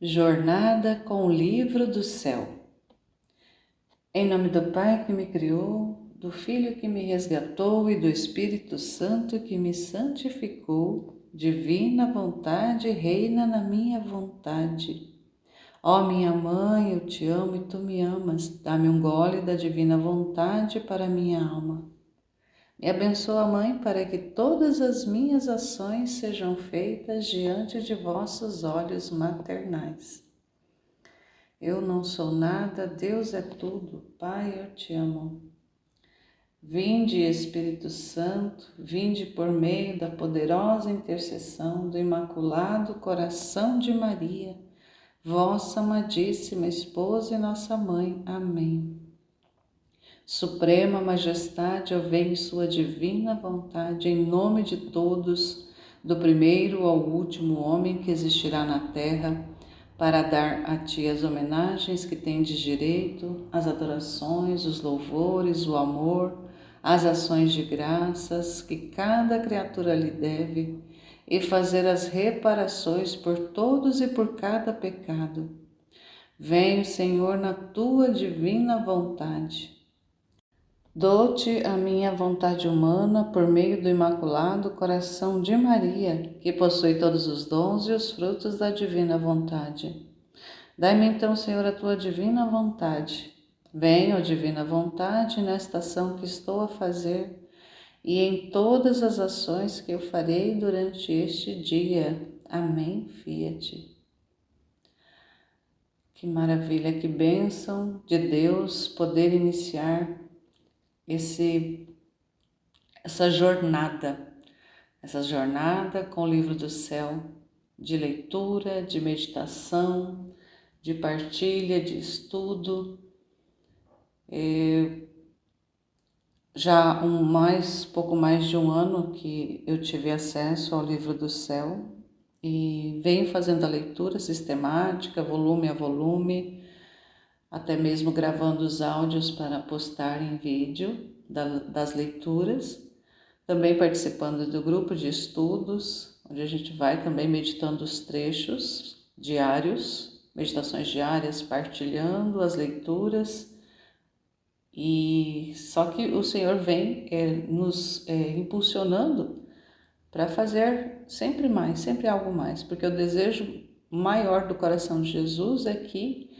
Jornada com o livro do céu. Em nome do Pai que me criou, do Filho que me resgatou e do Espírito Santo que me santificou, divina vontade reina na minha vontade. Ó minha mãe, eu te amo e tu me amas, dá-me um gole da divina vontade para minha alma. Me abençoa, Mãe, para que todas as minhas ações sejam feitas diante de vossos olhos maternais. Eu não sou nada, Deus é tudo, Pai, eu te amo. Vinde, Espírito Santo, vinde por meio da poderosa intercessão do Imaculado Coração de Maria, vossa amadíssima esposa e nossa mãe. Amém. Suprema Majestade, eu venho em sua divina vontade, em nome de todos, do primeiro ao último homem que existirá na terra, para dar a ti as homenagens que tendes direito, as adorações, os louvores, o amor, as ações de graças que cada criatura lhe deve, e fazer as reparações por todos e por cada pecado. Venho, Senhor, na tua divina vontade. Dou-te a minha vontade humana por meio do Imaculado Coração de Maria, que possui todos os dons e os frutos da divina vontade. Dai-me então, Senhor, a tua divina vontade. Venha, ó divina vontade, nesta ação que estou a fazer e em todas as ações que eu farei durante este dia. Amém. Fiat. Que maravilha, que bênção de Deus poder iniciar essa jornada com o livro do céu, de leitura, de meditação, de partilha, de estudo. Já pouco mais de um ano que eu tive acesso ao livro do céu e venho fazendo a leitura sistemática, volume a volume, até mesmo gravando os áudios para postar em vídeo das leituras, também participando do grupo de estudos, onde a gente vai também meditando os trechos diários, meditações diárias, partilhando as leituras. E só que o Senhor vem nos impulsionando para fazer sempre mais, sempre algo mais, porque o desejo maior do coração de Jesus é que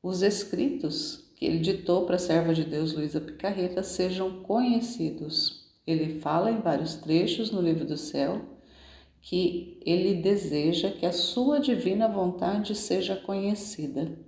os escritos que ele ditou para a serva de Deus, Luísa Picarreta, sejam conhecidos. Ele fala em vários trechos no livro do céu que ele deseja que a sua divina vontade seja conhecida.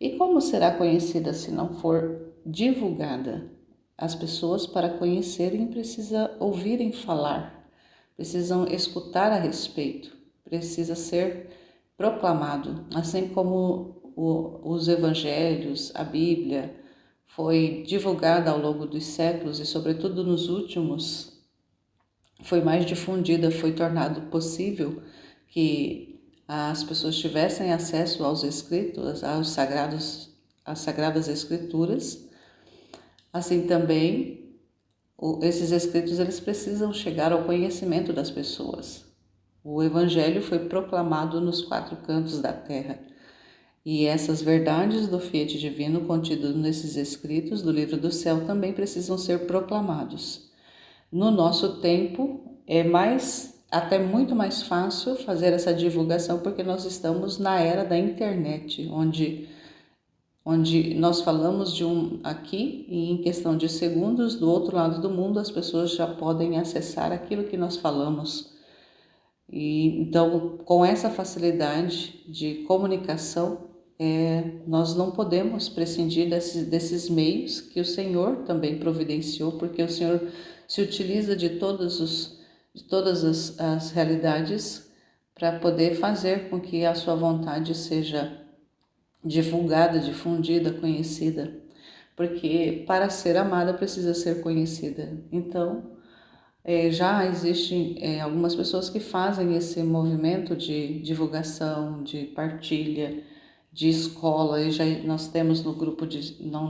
E como será conhecida se não for divulgada? As pessoas, para conhecerem, precisam ouvirem falar, precisam escutar a respeito, precisa ser proclamado, assim como os evangelhos, a Bíblia, foi divulgada ao longo dos séculos e, sobretudo, nos últimos, foi mais difundida, foi tornado possível que as pessoas tivessem acesso aos escritos, às sagradas escrituras. Assim também, esses escritos eles precisam chegar ao conhecimento das pessoas. O Evangelho foi proclamado nos 4 cantos da terra. E essas verdades do Fiat Divino contidas nesses escritos do livro do céu também precisam ser proclamados. No nosso tempo até muito mais fácil fazer essa divulgação porque nós estamos na era da internet, onde nós falamos aqui e em questão de segundos, do outro lado do mundo as pessoas já podem acessar aquilo que nós falamos. E então, com essa facilidade de comunicação, nós não podemos prescindir desses meios que o Senhor também providenciou, porque o Senhor se utiliza de todas as realidades para poder fazer com que a sua vontade seja divulgada, difundida, conhecida, porque para ser amada precisa ser conhecida. Então, já existem algumas pessoas que fazem esse movimento de divulgação, de partilha, de escola, e já nós temos no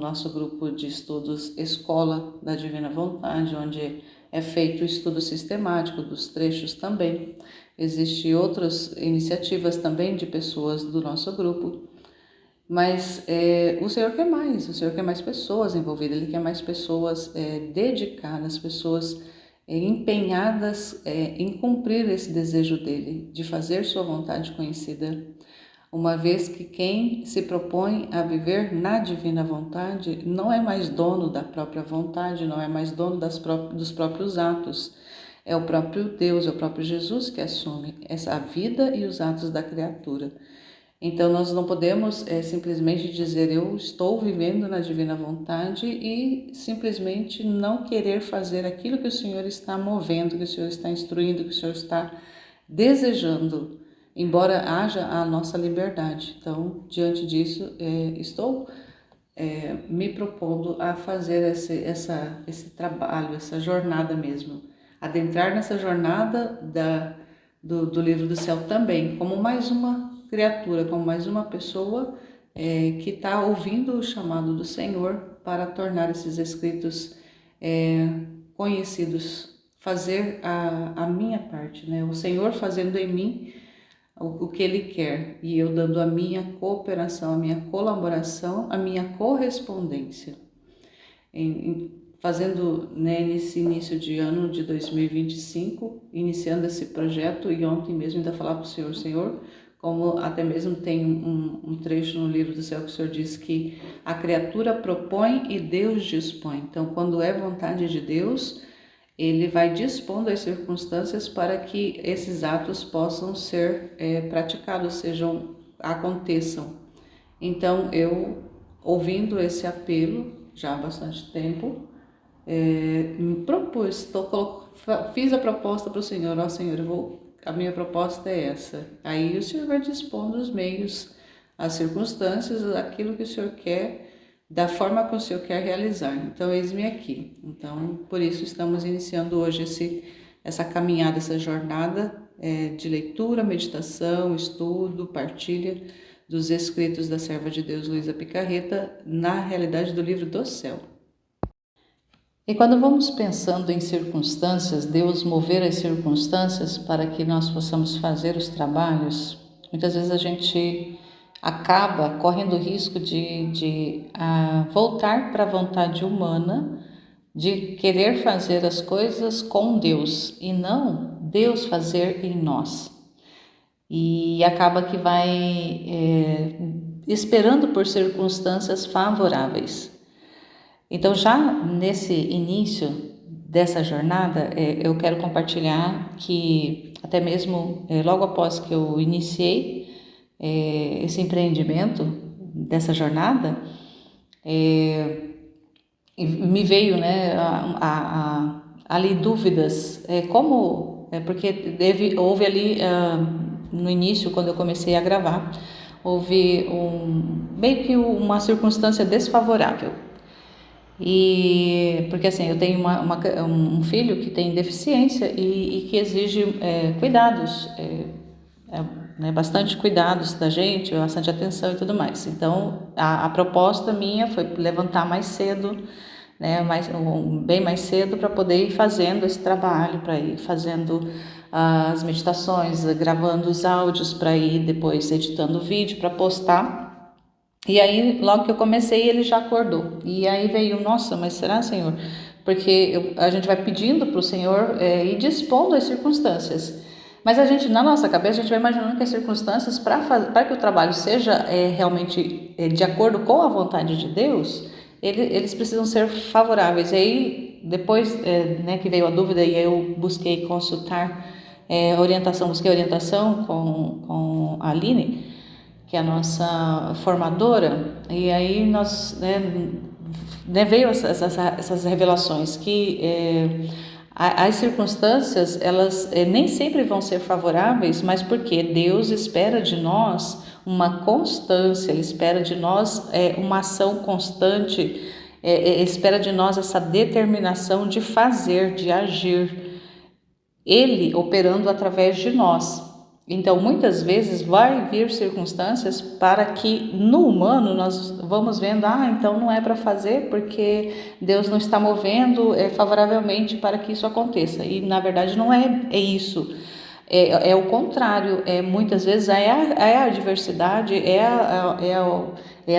nosso grupo de estudos Escola da Divina Vontade, onde é feito o estudo sistemático dos trechos também. Existem outras iniciativas também de pessoas do nosso grupo, mas o Senhor quer mais pessoas envolvidas, Ele quer mais pessoas dedicadas, pessoas empenhadas em cumprir esse desejo dEle, de fazer sua vontade conhecida, uma vez que quem se propõe a viver na divina vontade não é mais dono da própria vontade, não é mais dono dos próprios atos. É o próprio Deus, é o próprio Jesus que assume a vida e os atos da criatura. Então nós não podemos simplesmente dizer eu estou vivendo na divina vontade e simplesmente não querer fazer aquilo que o Senhor está movendo, que o Senhor está instruindo, que o Senhor está desejando, embora haja a nossa liberdade. Então, diante disso, estou me propondo a fazer esse trabalho, essa jornada mesmo, adentrar nessa jornada do livro do céu também, como mais uma criatura, como mais uma pessoa que está ouvindo o chamado do Senhor para tornar esses escritos conhecidos, fazer a minha parte, né? O Senhor fazendo em mim o que Ele quer e eu dando a minha cooperação, a minha colaboração, a minha correspondência. Fazendo, né, nesse início de ano de 2025, iniciando esse projeto, e ontem mesmo ainda falar para o Senhor, Senhor, como até mesmo tem um trecho no livro do céu que o Senhor diz que a criatura propõe e Deus dispõe. Então, quando é vontade de Deus, Ele vai dispondo as circunstâncias para que esses atos possam ser praticados, aconteçam. Então, eu, ouvindo esse apelo, já há bastante tempo, me propus, fiz a proposta para o Senhor, ó Senhor, a minha proposta é essa. Aí o Senhor vai dispondo os meios, as circunstâncias, aquilo que o Senhor quer, da forma que o Senhor quer realizar. Então, eis-me aqui. Então, por isso estamos iniciando hoje essa caminhada, essa jornada de leitura, meditação, estudo, partilha dos escritos da serva de Deus, Luísa Picarreta, na realidade do livro do céu. E quando vamos pensando em circunstâncias, Deus mover as circunstâncias para que nós possamos fazer os trabalhos, muitas vezes a gente acaba correndo o risco de voltar para a vontade humana, de querer fazer as coisas com Deus e não Deus fazer em nós. E acaba que vai esperando por circunstâncias favoráveis. Então, já nesse início dessa jornada, eu quero compartilhar que até mesmo logo após que eu iniciei esse empreendimento dessa jornada, me veio, né, ali dúvidas, porque houve ali no início, quando eu comecei a gravar, houve meio que uma circunstância desfavorável. E porque assim, eu tenho um filho que tem deficiência e que exige cuidados, né, bastante cuidados da gente, bastante atenção e tudo mais. Então, a proposta minha foi levantar mais cedo, né, bem mais cedo, para poder ir fazendo esse trabalho, para ir fazendo as meditações, gravando os áudios, para ir depois editando o vídeo para postar. E aí, logo que eu comecei, ele já acordou. E aí veio, nossa, mas será, Senhor? Porque a gente vai pedindo para o Senhor e dispondo as circunstâncias. Mas a gente, na nossa cabeça, a gente vai imaginando que as circunstâncias, para que o trabalho seja realmente de acordo com a vontade de Deus, eles precisam ser favoráveis. E aí, depois né, que veio a dúvida, e eu busquei consultar busquei orientação com a Aline, que é a nossa formadora, e aí nós veio essas revelações que as circunstâncias elas nem sempre vão ser favoráveis, mas porque Deus espera de nós uma constância, Ele espera de nós uma ação constante, espera de nós essa determinação de fazer, de agir, Ele operando através de nós. Então, muitas vezes vai vir circunstâncias para que no humano nós vamos vendo, então não é para fazer porque Deus não está movendo favoravelmente para que isso aconteça. E na verdade não é isso. É o contrário. Muitas vezes a adversidade,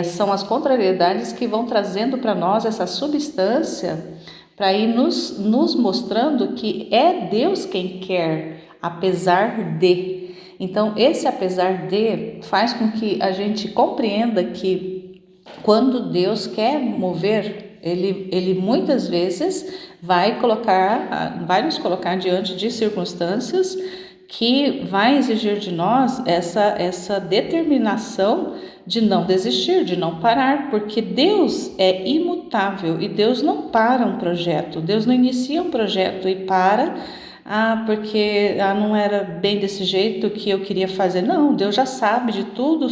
são as contrariedades que vão trazendo para nós essa substância para ir nos mostrando que é Deus quem quer, apesar de. Então, esse apesar de faz com que a gente compreenda que quando Deus quer mover, ele muitas vezes vai nos colocar diante de circunstâncias que vai exigir de nós essa determinação de não desistir, de não parar, porque Deus é imutável e Deus não para um projeto, Deus não inicia um projeto e para. Porque não era bem desse jeito que eu queria fazer. Não, Deus já sabe de tudo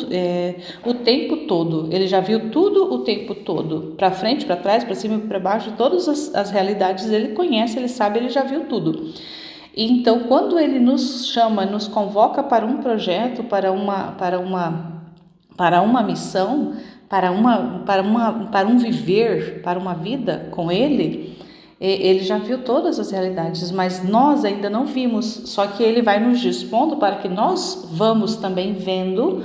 o tempo todo. Ele já viu tudo o tempo todo. Para frente, para trás, para cima e para baixo, todas as realidades ele conhece, ele sabe, ele já viu tudo. Então, quando ele nos chama, nos convoca para um projeto, para uma missão, para um viver, para uma vida com ele, ele já viu todas as realidades, mas nós ainda não vimos, só que ele vai nos dispondo para que nós vamos também vendo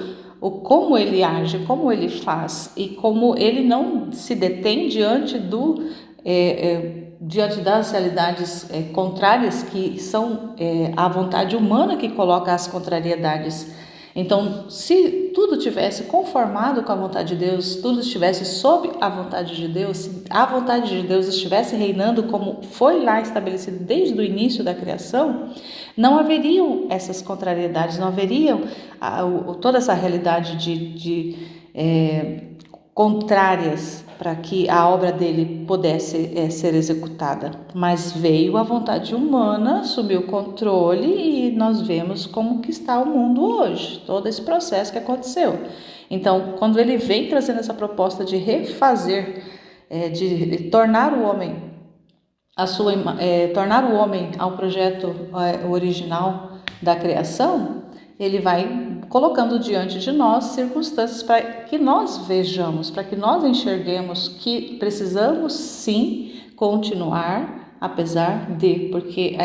como ele age, como ele faz e como ele não se detém diante das realidades contrárias, que são a vontade humana que coloca as contrariedades. Então, se tudo tivesse conformado com a vontade de Deus, tudo estivesse sob a vontade de Deus, se a vontade de Deus estivesse reinando como foi lá estabelecido desde o início da criação, não haveriam essas contrariedades, não haveriam toda essa realidade de contrárias para que a obra dele pudesse ser executada. Mas veio a vontade humana, assumiu o controle e nós vemos como que está o mundo hoje, todo esse processo que aconteceu. Então, quando ele vem trazendo essa proposta de refazer, de tornar o homem tornar o homem ao projeto original da criação, ele vai colocando diante de nós circunstâncias para que nós vejamos, para que nós enxerguemos que precisamos sim continuar, apesar de, porque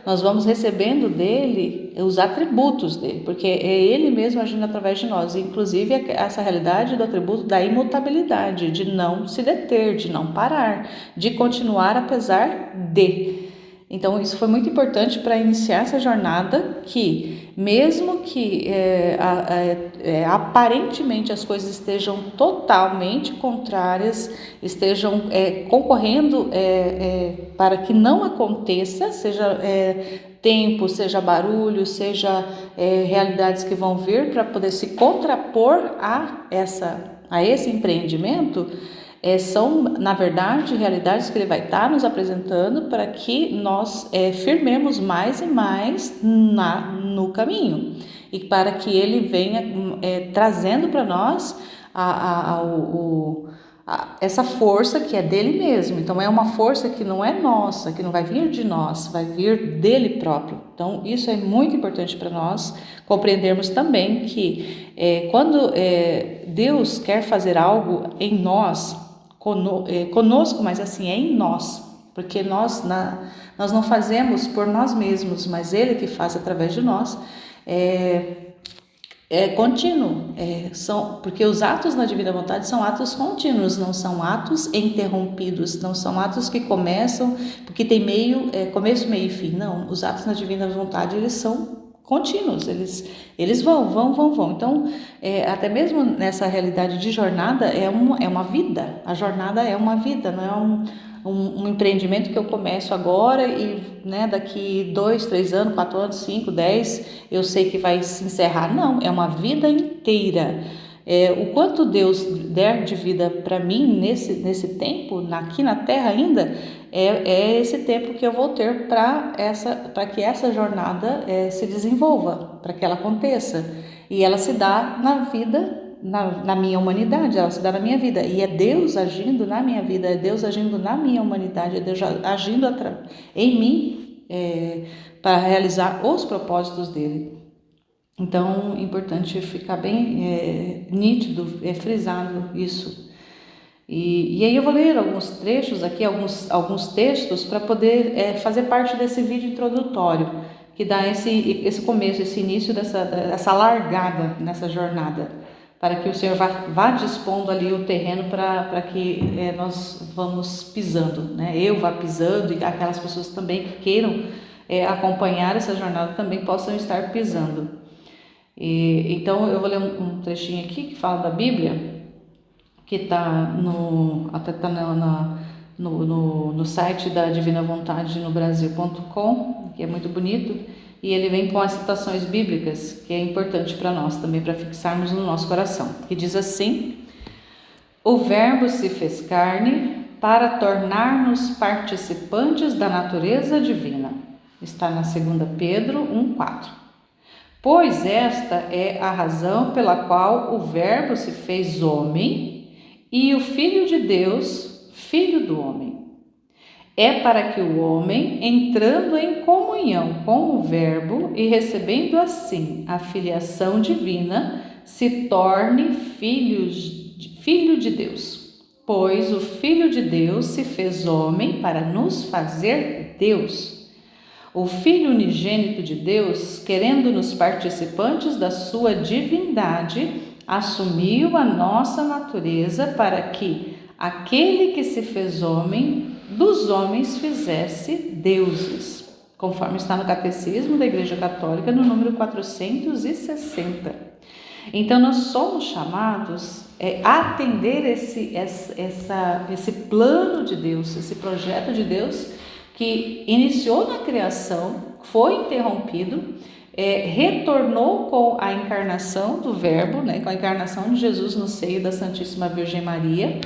nós vamos recebendo dele os atributos dele, porque é ele mesmo agindo através de nós, inclusive essa realidade do atributo da imutabilidade, de não se deter, de não parar, de continuar apesar de. Então, isso foi muito importante para iniciar essa jornada que, mesmo que aparentemente as coisas estejam totalmente contrárias, estejam concorrendo para que não aconteça, seja tempo, seja barulho, seja realidades que vão vir para poder se contrapor a esse empreendimento, são, na verdade, realidades que ele vai estar nos apresentando para que nós firmemos mais e mais no caminho e para que ele venha trazendo para nós essa força que é dele mesmo. Então é uma força que não é nossa, que não vai vir de nós, vai vir dele próprio. Então isso é muito importante para nós compreendermos também que quando Deus quer fazer algo em nós, conosco, mas assim, é em nós, porque nós não fazemos por nós mesmos, mas ele que faz através de nós, contínuo, porque os atos na divina vontade são atos contínuos, não são atos interrompidos, não são atos que começam, porque tem começo, meio e fim. Não, os atos na divina vontade, eles são contínuos, eles vão. Então, até mesmo nessa realidade de jornada, é uma vida. A jornada é uma vida, não é um empreendimento que eu começo agora e daqui 2, 3 anos, 4 anos, 5, 10, eu sei que vai se encerrar. Não, é uma vida inteira. O quanto Deus der de vida para mim nesse tempo, aqui na Terra ainda, é esse tempo que eu vou ter para que essa jornada se desenvolva, para que ela aconteça. E ela se dá na vida, na minha humanidade, ela se dá na minha vida. E é Deus agindo na minha vida, é Deus agindo na minha humanidade, é Deus agindo em mim para realizar os propósitos dele. Então, é importante ficar bem nítido, frisado isso. E aí eu vou ler alguns trechos aqui, alguns textos, para poder fazer parte desse vídeo introdutório, que dá esse começo, esse início dessa largada nessa jornada, para que o Senhor vá dispondo ali o terreno para que nós vamos pisando, né? Eu vá pisando e aquelas pessoas também que queiram acompanhar essa jornada também possam estar pisando. Então eu vou ler um trechinho aqui que fala da Bíblia, que está no site da Divina Vontade no Brasil.com, que é muito bonito, e ele vem com as citações bíblicas, que é importante para nós também, para fixarmos no nosso coração, que diz assim: o Verbo se fez carne para tornar-nos participantes da natureza divina. Está na 2 Pedro 1,4. Pois esta é a razão pela qual o Verbo se fez homem e o Filho de Deus, Filho do homem. É para que o homem, entrando em comunhão com o Verbo e recebendo assim a filiação divina, se torne filho de Deus. Pois o Filho de Deus se fez homem para nos fazer Deus. O Filho unigênito de Deus, querendo-nos participantes da sua divindade, assumiu a nossa natureza para que aquele que se fez homem, dos homens fizesse deuses, conforme está no Catecismo da Igreja Católica, no número 460. Então, nós somos chamados a atender esse plano de Deus, esse projeto de Deus que iniciou na criação, foi interrompido, retornou com a encarnação do Verbo, né, com a encarnação de Jesus no seio da Santíssima Virgem Maria.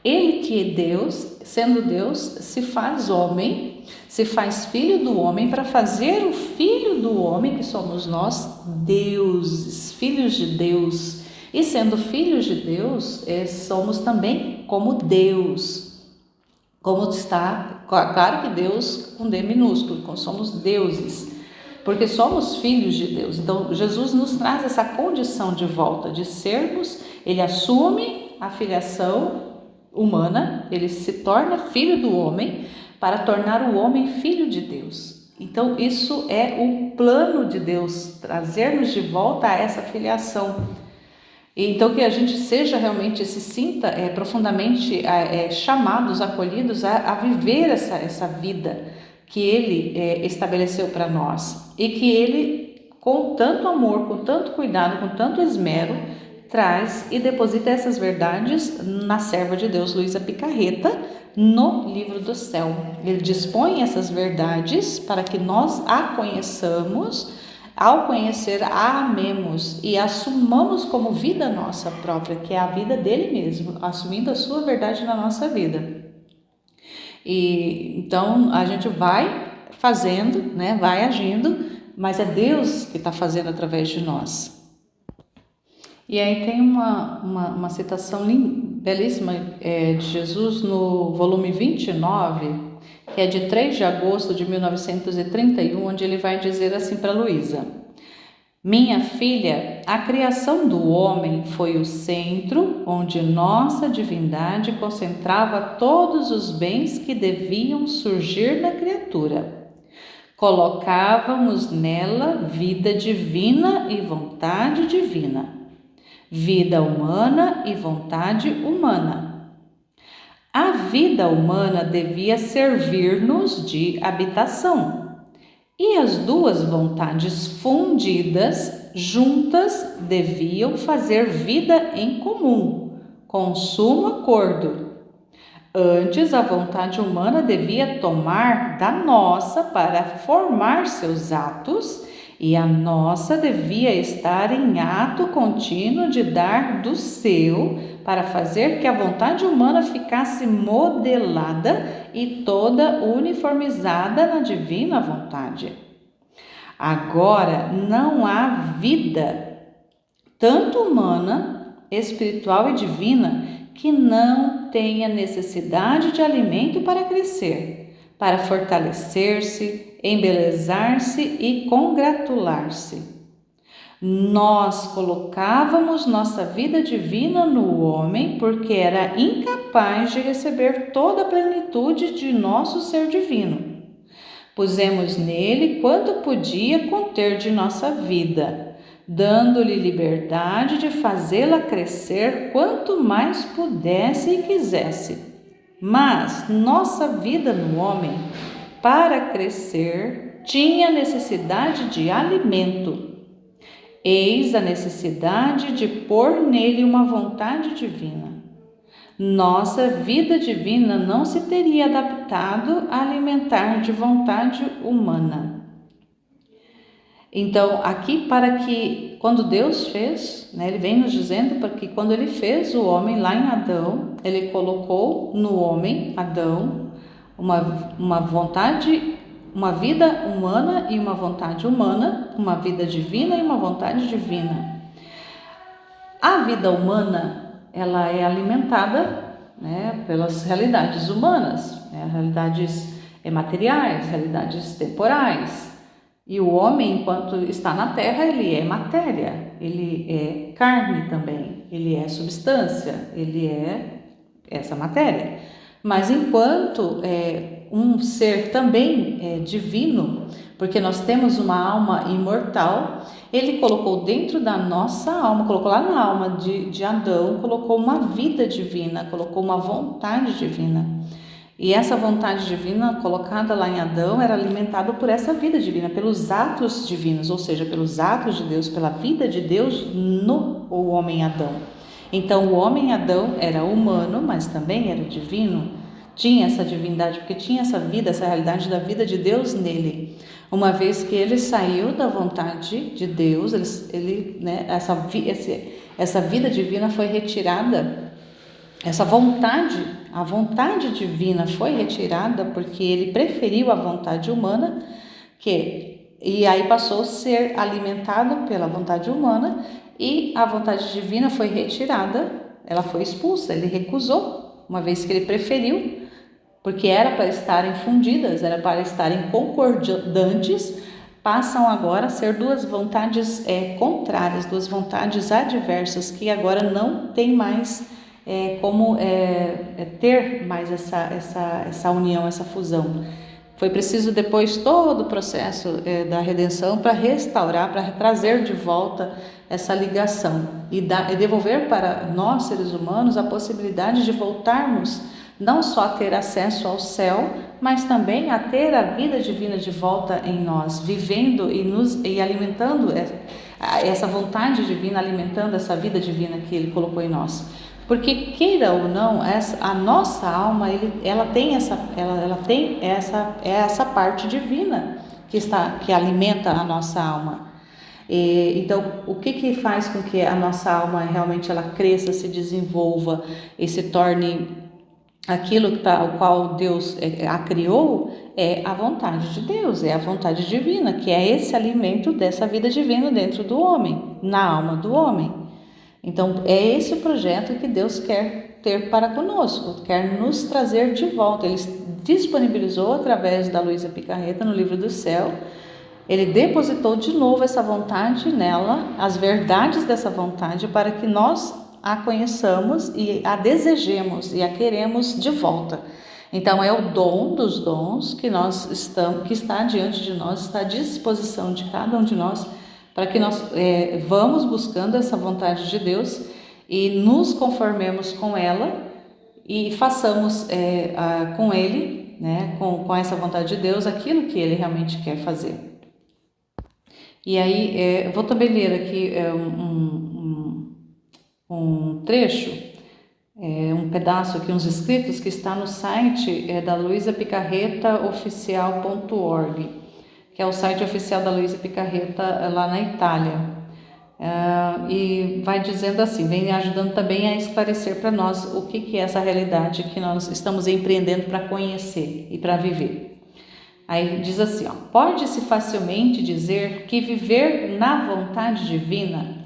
Ele que é Deus, sendo Deus, se faz homem, se faz filho do homem para fazer o filho do homem, que somos nós, deuses, filhos de Deus. E sendo filhos de Deus, somos também como Deus. Como está, claro que Deus com D minúsculo, somos deuses, porque somos filhos de Deus. Então, Jesus nos traz essa condição de volta, de sermos, ele assume a filiação humana, ele se torna filho do homem para tornar o homem filho de Deus. Então, isso é o plano de Deus, trazer-nos de volta a essa filiação. Então, que a gente seja realmente, se sinta profundamente chamados, acolhidos a viver essa vida que Ele estabeleceu para nós e que Ele, com tanto amor, com tanto cuidado, com tanto esmero, traz e deposita essas verdades na serva de Deus, Luísa Picarreta, no Livro do Céu. Ele dispõe essas verdades para que nós a conheçamos. Ao conhecer, a amemos e assumamos como vida nossa própria, que é a vida dele mesmo, assumindo a sua verdade na nossa vida. E então a gente vai fazendo, né, vai agindo, mas é Deus que está fazendo através de nós. E aí tem uma citação belíssima de Jesus no volume 29, que é de 3 de agosto de 1931, onde ele vai dizer assim para Luísa: minha filha, a criação do homem foi o centro onde nossa divindade concentrava todos os bens que deviam surgir na criatura. Colocávamos nela vida divina e vontade divina, vida humana e vontade humana. A vida humana devia servir-nos de habitação, e as duas vontades fundidas, juntas, deviam fazer vida em comum, com sumo acordo. Antes, a vontade humana devia tomar da nossa para formar seus atos, e a nossa devia estar em ato contínuo de dar do seu, para fazer que a vontade humana ficasse modelada e toda uniformizada na divina vontade. Agora não há vida, tanto humana, espiritual e divina, que não tenha necessidade de alimento para crescer, para fortalecer-se, embelezar-se e congratular-se. Nós colocávamos nossa vida divina no homem porque era incapaz de receber toda a plenitude de nosso ser divino. Pusemos nele quanto podia conter de nossa vida, dando-lhe liberdade de fazê-la crescer quanto mais pudesse e quisesse. Mas nossa vida no homem, para crescer, tinha necessidade de alimento. Eis a necessidade de pôr nele uma vontade divina. Nossa vida divina não se teria adaptado a alimentar de vontade humana. Então, aqui para que, quando Deus fez, ele vem nos dizendo para que quando ele fez o homem lá em Adão, ele colocou no homem, Adão, uma vontade, uma vida humana e uma vontade humana, uma vida divina e uma vontade divina. A vida humana, ela é alimentada, pelas realidades humanas, realidades materiais, realidades temporais. E o homem, enquanto está na terra, ele é matéria, ele é carne também, ele é substância, ele é essa matéria. Mas enquanto um ser também divino, porque nós temos uma alma imortal, ele colocou dentro da nossa alma, colocou lá na alma de Adão, colocou uma vida divina, colocou uma vontade divina. E essa vontade divina colocada lá em Adão era alimentada por essa vida divina, pelos atos divinos, ou seja, pelos atos de Deus, pela vida de Deus no homem Adão. Então o homem Adão era humano, mas também era divino, tinha essa divindade, porque tinha essa vida, essa realidade da vida de Deus nele. Uma vez que ele saiu da vontade de Deus, essa vida divina foi retirada, a vontade divina foi retirada porque ele preferiu a vontade humana, e aí passou a ser alimentado pela vontade humana, e a vontade divina foi retirada, ela foi expulsa, ele recusou, uma vez que ele preferiu, porque era para estarem fundidas, era para estarem concordantes, passam agora a ser duas vontades contrárias, duas vontades adversas, que agora não tem mais como ter mais essa união, essa fusão. Foi preciso depois todo o processo da redenção para restaurar, para trazer de volta essa ligação e devolver para nós, seres humanos, a possibilidade de voltarmos não só a ter acesso ao céu, mas também a ter a vida divina de volta em nós, vivendo e alimentando essa vontade divina, alimentando essa vida divina que Ele colocou em nós. Porque, queira ou não, a nossa alma, ela tem essa parte divina que alimenta a nossa alma. Então, o que faz com que a nossa alma realmente ela cresça, se desenvolva e se torne aquilo para o qual Deus a criou? É a vontade de Deus, é a vontade divina, que é esse alimento dessa vida divina dentro do homem, na alma do homem. Então, é esse o projeto que Deus quer ter para conosco, quer nos trazer de volta. Ele disponibilizou através da Luísa Picarreta no Livro do Céu, ele depositou de novo essa vontade nela, as verdades dessa vontade, para que nós a conheçamos e a desejemos e a queremos de volta. Então é o dom dos dons que está diante de nós, está à disposição de cada um de nós, para que nós vamos buscando essa vontade de Deus e nos conformemos com ela e façamos com Ele, com essa vontade de Deus, aquilo que Ele realmente quer fazer. E aí, eu vou também ler aqui um trecho, um pedaço aqui, uns escritos que está no site da luisapicarretaoficial.org, que é o site oficial da Luísa Picarreta lá na Itália. E vai dizendo assim, vem ajudando também a esclarecer para nós o que é essa realidade que nós estamos empreendendo para conhecer e para viver. Aí diz assim, pode-se facilmente dizer que viver na vontade divina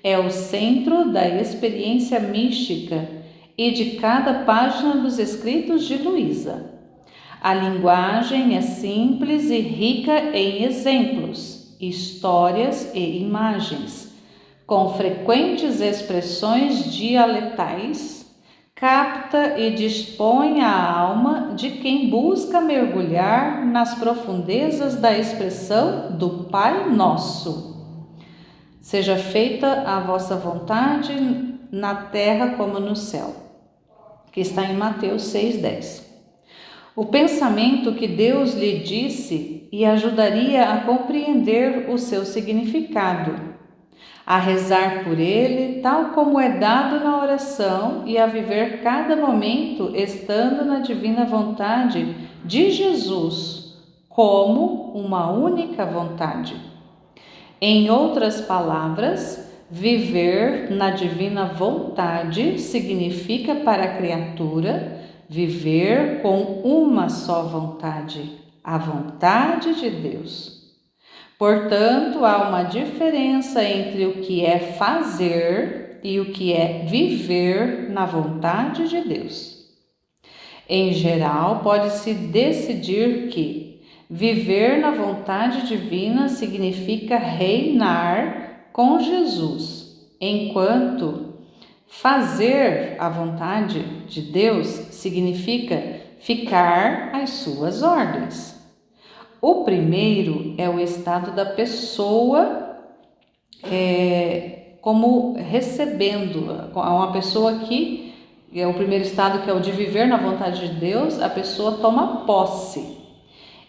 é o centro da experiência mística e de cada página dos escritos de Luísa. A linguagem é simples e rica em exemplos, histórias e imagens, com frequentes expressões dialetais, capta e dispõe a alma de quem busca mergulhar nas profundezas da expressão do Pai Nosso. Seja feita a vossa vontade na terra como no céu, que está em Mateus 6,10. O pensamento que Deus lhe disse e ajudaria a compreender o seu significado, a rezar por ele, tal como é dado na oração, e a viver cada momento estando na divina vontade de Jesus, como uma única vontade. Em outras palavras, viver na divina vontade significa para a criatura viver com uma só vontade, a vontade de Deus. Portanto, há uma diferença entre o que é fazer e o que é viver na vontade de Deus. Em geral, pode-se decidir que viver na vontade divina significa reinar com Jesus, enquanto fazer a vontade de Deus significa ficar às suas ordens. O primeiro é o estado da pessoa como recebendo, uma pessoa que é o primeiro estado, que é o de viver na vontade de Deus, a pessoa toma posse.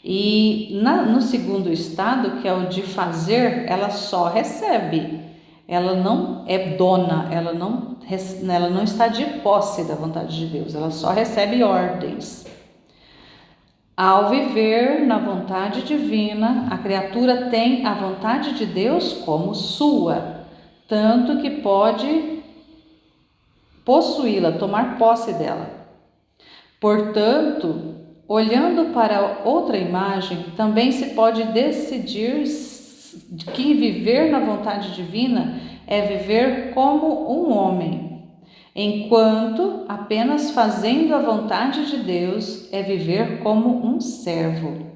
E no segundo estado, que é o de fazer, ela só recebe, ela não é dona, ela não está de posse da vontade de Deus, ela só recebe ordens. Ao viver na vontade divina, a criatura tem a vontade de Deus como sua, tanto que pode possuí-la, tomar posse dela. Portanto, olhando para outra imagem, também se pode decidir que viver na vontade divina é viver como um homem, enquanto apenas fazendo a vontade de Deus é viver como um servo.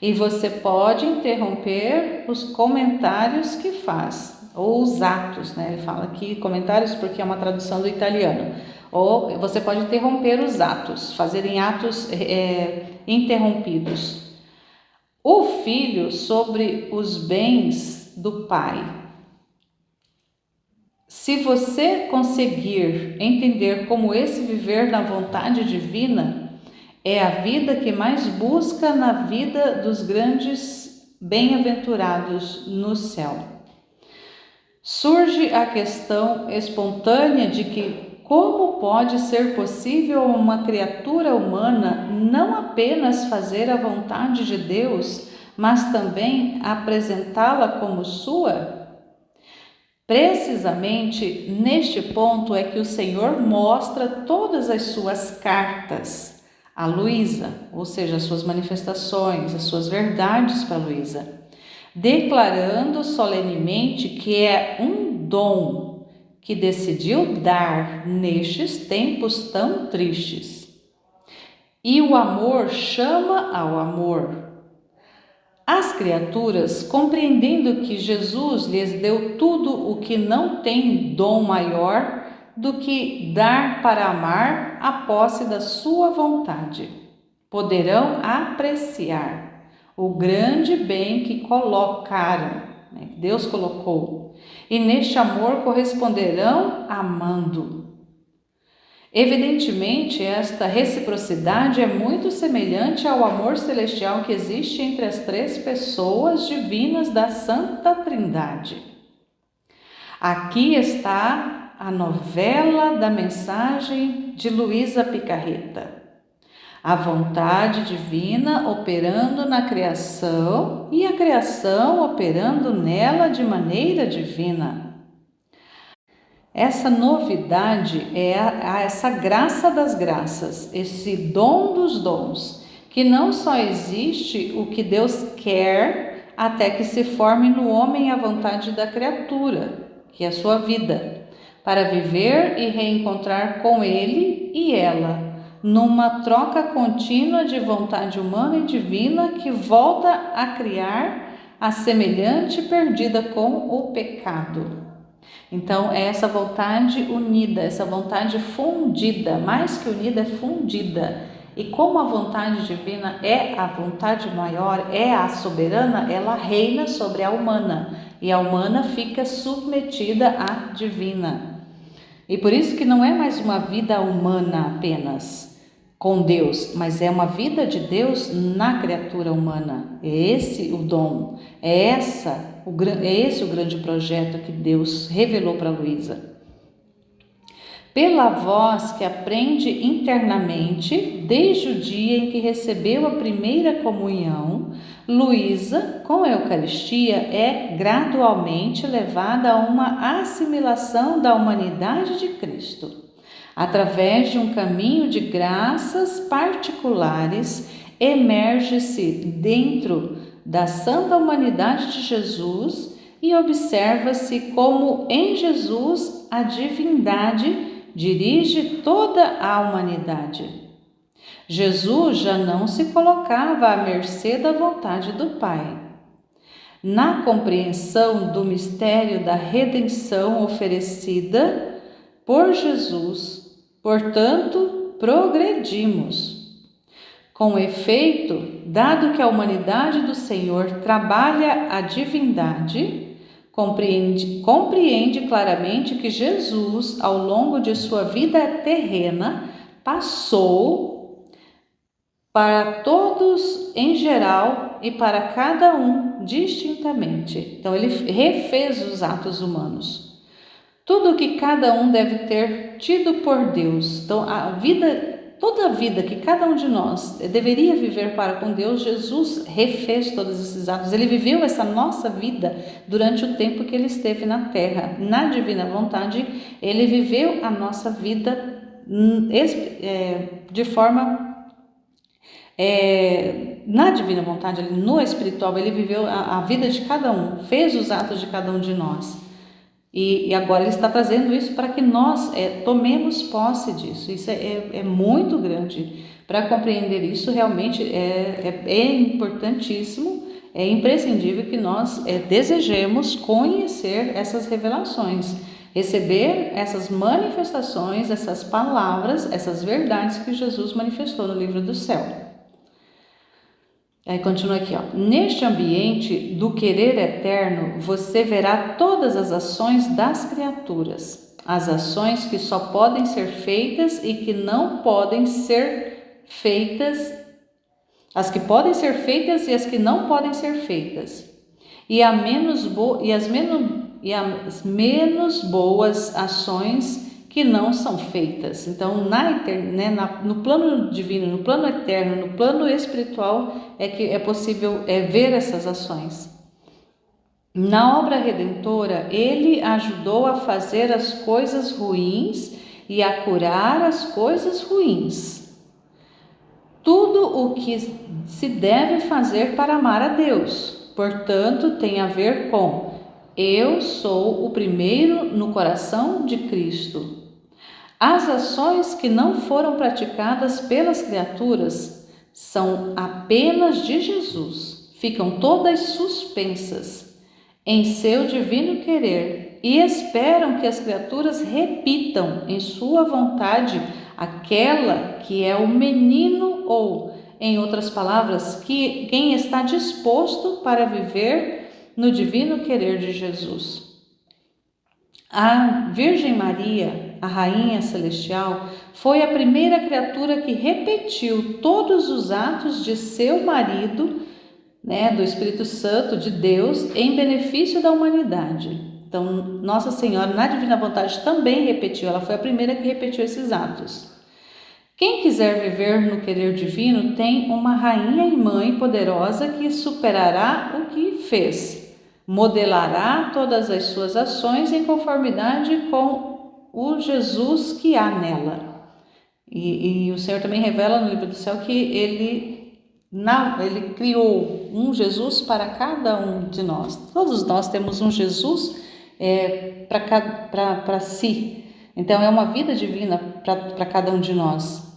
E você pode interromper os comentários que faz, ou os atos, né? Ele fala aqui comentários porque é uma tradução do italiano. Ou você pode interromper os atos, fazerem atos interrompidos. O filho sobre os bens do pai. Se você conseguir entender como esse viver na vontade divina é a vida que mais busca na vida dos grandes bem-aventurados no céu, surge a questão espontânea de que como pode ser possível a uma criatura humana não apenas fazer a vontade de Deus, mas também apresentá-la como sua? Precisamente neste ponto é que o Senhor mostra todas as suas cartas a Luísa, ou seja, as suas manifestações, as suas verdades para Luísa, declarando solenemente que é um dom que decidiu dar nestes tempos tão tristes. E o amor chama ao amor. As criaturas, compreendendo que Jesus lhes deu tudo o que não tem dom maior do que dar para amar a posse da sua vontade, poderão apreciar o grande bem que colocaram, que Deus colocou, e neste amor corresponderão amando. Evidentemente, esta reciprocidade é muito semelhante ao amor celestial que existe entre as três pessoas divinas da Santa Trindade. Aqui está a novela da mensagem de Luísa Picarreta. A vontade divina operando na criação e a criação operando nela de maneira divina. Essa novidade é essa graça das graças, esse dom dos dons, que não só existe o que Deus quer até que se forme no homem a vontade da criatura, que é a sua vida, para viver e reencontrar com ele e ela, numa troca contínua de vontade humana e divina que volta a criar a semelhante perdida com o pecado. Então, é essa vontade unida, essa vontade fundida, mais que unida, é fundida. E como a vontade divina é a vontade maior, é a soberana, ela reina sobre a humana. E a humana fica submetida à divina. E por isso que não é mais uma vida humana apenas com Deus, mas é uma vida de Deus na criatura humana. É esse o dom, é esse o grande projeto que Deus revelou para Luísa. Pela voz que aprende internamente, desde o dia em que recebeu a primeira comunhão, Luísa, com a Eucaristia, é gradualmente levada a uma assimilação da humanidade de Cristo. Através de um caminho de graças particulares, emerge-se dentro da santa humanidade de Jesus e observa-se como em Jesus a divindade dirige toda a humanidade. Jesus já não se colocava à mercê da vontade do Pai. Na compreensão do mistério da redenção oferecida por Jesus, portanto, progredimos. Com efeito, dado que a humanidade do Senhor trabalha a divindade, compreende claramente que Jesus, ao longo de sua vida terrena, passou para todos em geral e para cada um distintamente. Então, ele refez os atos humanos. Tudo que cada um deve ter tido por Deus. Então, toda a vida que cada um de nós deveria viver para com Deus, Jesus refez todos esses atos. Ele viveu essa nossa vida durante o tempo que ele esteve na terra. Na divina vontade, ele viveu a nossa vida de forma... na divina vontade, no espiritual, ele viveu a vida de cada um, fez os atos de cada um de nós. E agora ele está trazendo isso para que nós tomemos posse disso. Isso é muito grande. Para compreender isso, realmente é importantíssimo, é imprescindível que nós desejemos conhecer essas revelações, receber essas manifestações, essas palavras, essas verdades que Jesus manifestou no livro do céu. Aí continua aqui, ó. Neste ambiente do querer eterno, você verá todas as ações das criaturas, as ações que só podem ser feitas e que não podem ser feitas, as que podem ser feitas e as que não podem ser feitas, e as menos boas ações que não são feitas. Então, no plano divino, no plano eterno, no plano espiritual, é que é possível ver essas ações. Na obra redentora, ele ajudou a fazer as coisas ruins e a curar as coisas ruins. Tudo o que se deve fazer para amar a Deus, portanto, tem a ver com: eu sou o primeiro no coração de Cristo. As ações que não foram praticadas pelas criaturas são apenas de Jesus, ficam todas suspensas em seu divino querer e esperam que as criaturas repitam em sua vontade aquela que é o menino ou, em outras palavras, quem está disposto para viver no divino querer de Jesus. A Virgem Maria, a Rainha Celestial, foi a primeira criatura que repetiu todos os atos de seu marido, do Espírito Santo, de Deus, em benefício da humanidade. Então, Nossa Senhora, na Divina Vontade, também repetiu, ela foi a primeira que repetiu esses atos. Quem quiser viver no querer divino tem uma rainha e mãe poderosa que superará o que fez. Modelará todas as suas ações em conformidade com o Jesus que há nela. E o Senhor também revela no livro do céu que ele criou um Jesus para cada um de nós. Todos nós temos um Jesus para si. Então é uma vida divina para cada um de nós.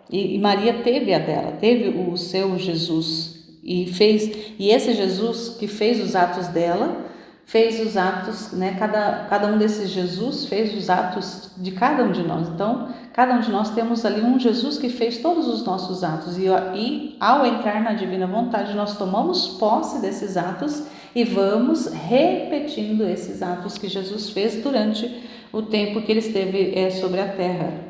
E Maria teve a dela, teve o seu Jesus. E esse Jesus que fez os atos dela, fez os atos, né? Cada um desses Jesus fez os atos de cada um de nós. Então, cada um de nós temos ali um Jesus que fez todos os nossos atos. E ao entrar na divina vontade, nós tomamos posse desses atos e vamos repetindo esses atos que Jesus fez durante o tempo que ele esteve sobre a terra.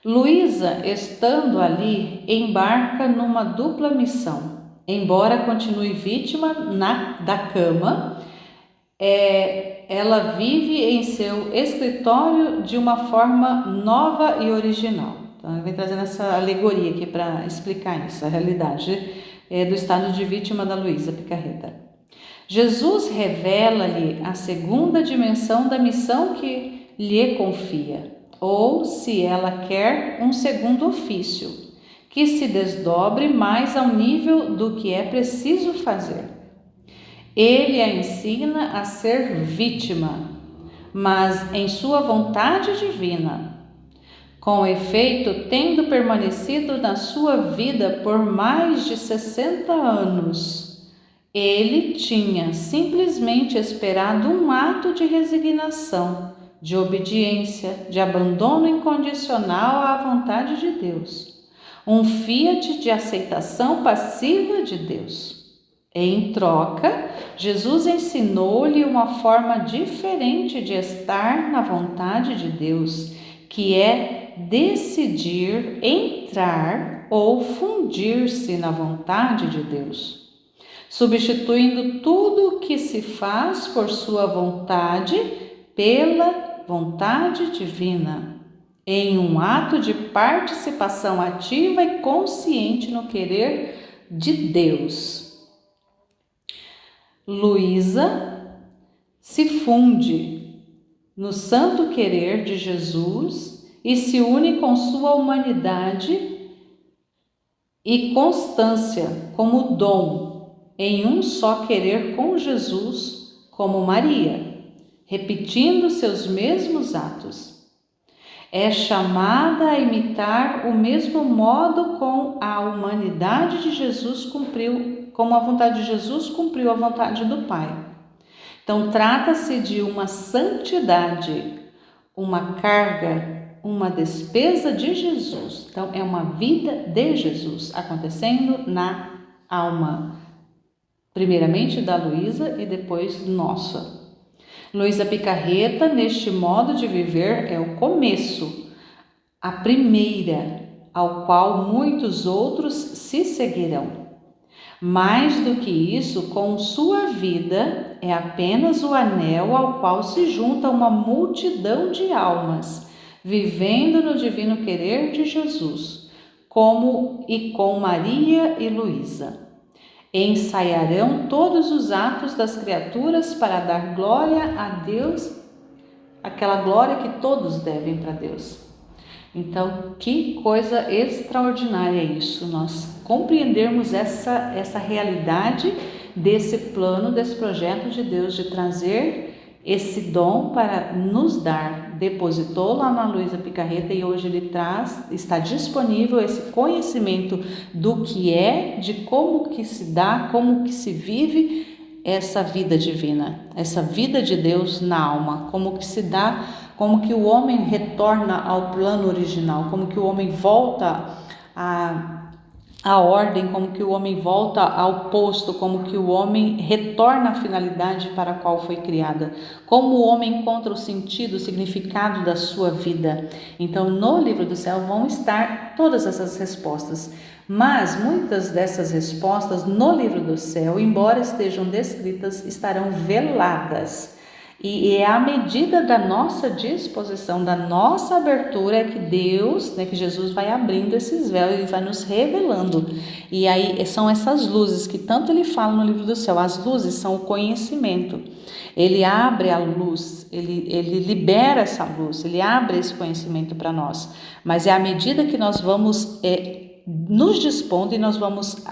Luísa, estando ali, embarca numa dupla missão. Embora continue vítima da cama, ela vive em seu escritório de uma forma nova e original. Então, eu venho trazendo essa alegoria aqui para explicar isso, a realidade do estado de vítima da Luísa Picarreta. Jesus revela-lhe a segunda dimensão da missão que lhe confia, ou, se ela quer, um segundo ofício, que se desdobre mais ao nível do que é preciso fazer. Ele a ensina a ser vítima, mas em sua vontade divina. Com efeito, tendo permanecido na sua vida por mais de 60 anos, ele tinha simplesmente esperado um ato de resignação, de obediência, de abandono incondicional à vontade de Deus. Um fiat de aceitação passiva de Deus. Em troca, Jesus ensinou-lhe uma forma diferente de estar na vontade de Deus, que é decidir entrar ou fundir-se na vontade de Deus, substituindo tudo o que se faz por sua vontade pela vontade divina, em um ato de participação ativa e consciente no querer de Deus. Luísa se funde no santo querer de Jesus e se une com sua humanidade e constância como dom em um só querer com Jesus, como Maria, repetindo seus mesmos atos. É chamada a imitar o mesmo modo com a humanidade de Jesus cumpriu, como a vontade de Jesus cumpriu a vontade do Pai. Então, trata-se de uma santidade, uma carga, uma despesa de Jesus. Então, é uma vida de Jesus acontecendo na alma, primeiramente da Luísa e depois nossa. Luísa Picarreta, neste modo de viver, é o começo, a primeira, ao qual muitos outros se seguirão. Mais do que isso, com sua vida, é apenas o anel ao qual se junta uma multidão de almas, vivendo no divino querer de Jesus, como e com Maria e Luísa. Ensaiarão todos os atos das criaturas para dar glória a Deus, aquela glória que todos devem para Deus. Então, que coisa extraordinária é isso, nós compreendermos essa realidade desse plano, desse projeto de Deus de trazer esse dom para nos dar. Depositou lá na Luísa Picarreta e hoje ele está disponível esse conhecimento do que é, de como que se dá, como que se vive essa vida divina, essa vida de Deus na alma, como que se dá, como que o homem retorna ao plano original, como que o homem volta a ordem, como que o homem volta ao posto, como que o homem retorna à finalidade para a qual foi criada, como o homem encontra o sentido, o significado da sua vida. Então, no livro do céu vão estar todas essas respostas, mas muitas dessas respostas no livro do céu, embora estejam descritas, estarão veladas. E é à medida da nossa disposição, da nossa abertura, que Deus, que Jesus vai abrindo esses véus e vai nos revelando. E aí são essas luzes que tanto ele fala no livro do céu. As luzes são o conhecimento. Ele abre a luz, ele libera essa luz, ele abre esse conhecimento para nós. Mas é à medida que nós vamos nos dispondo e nós vamos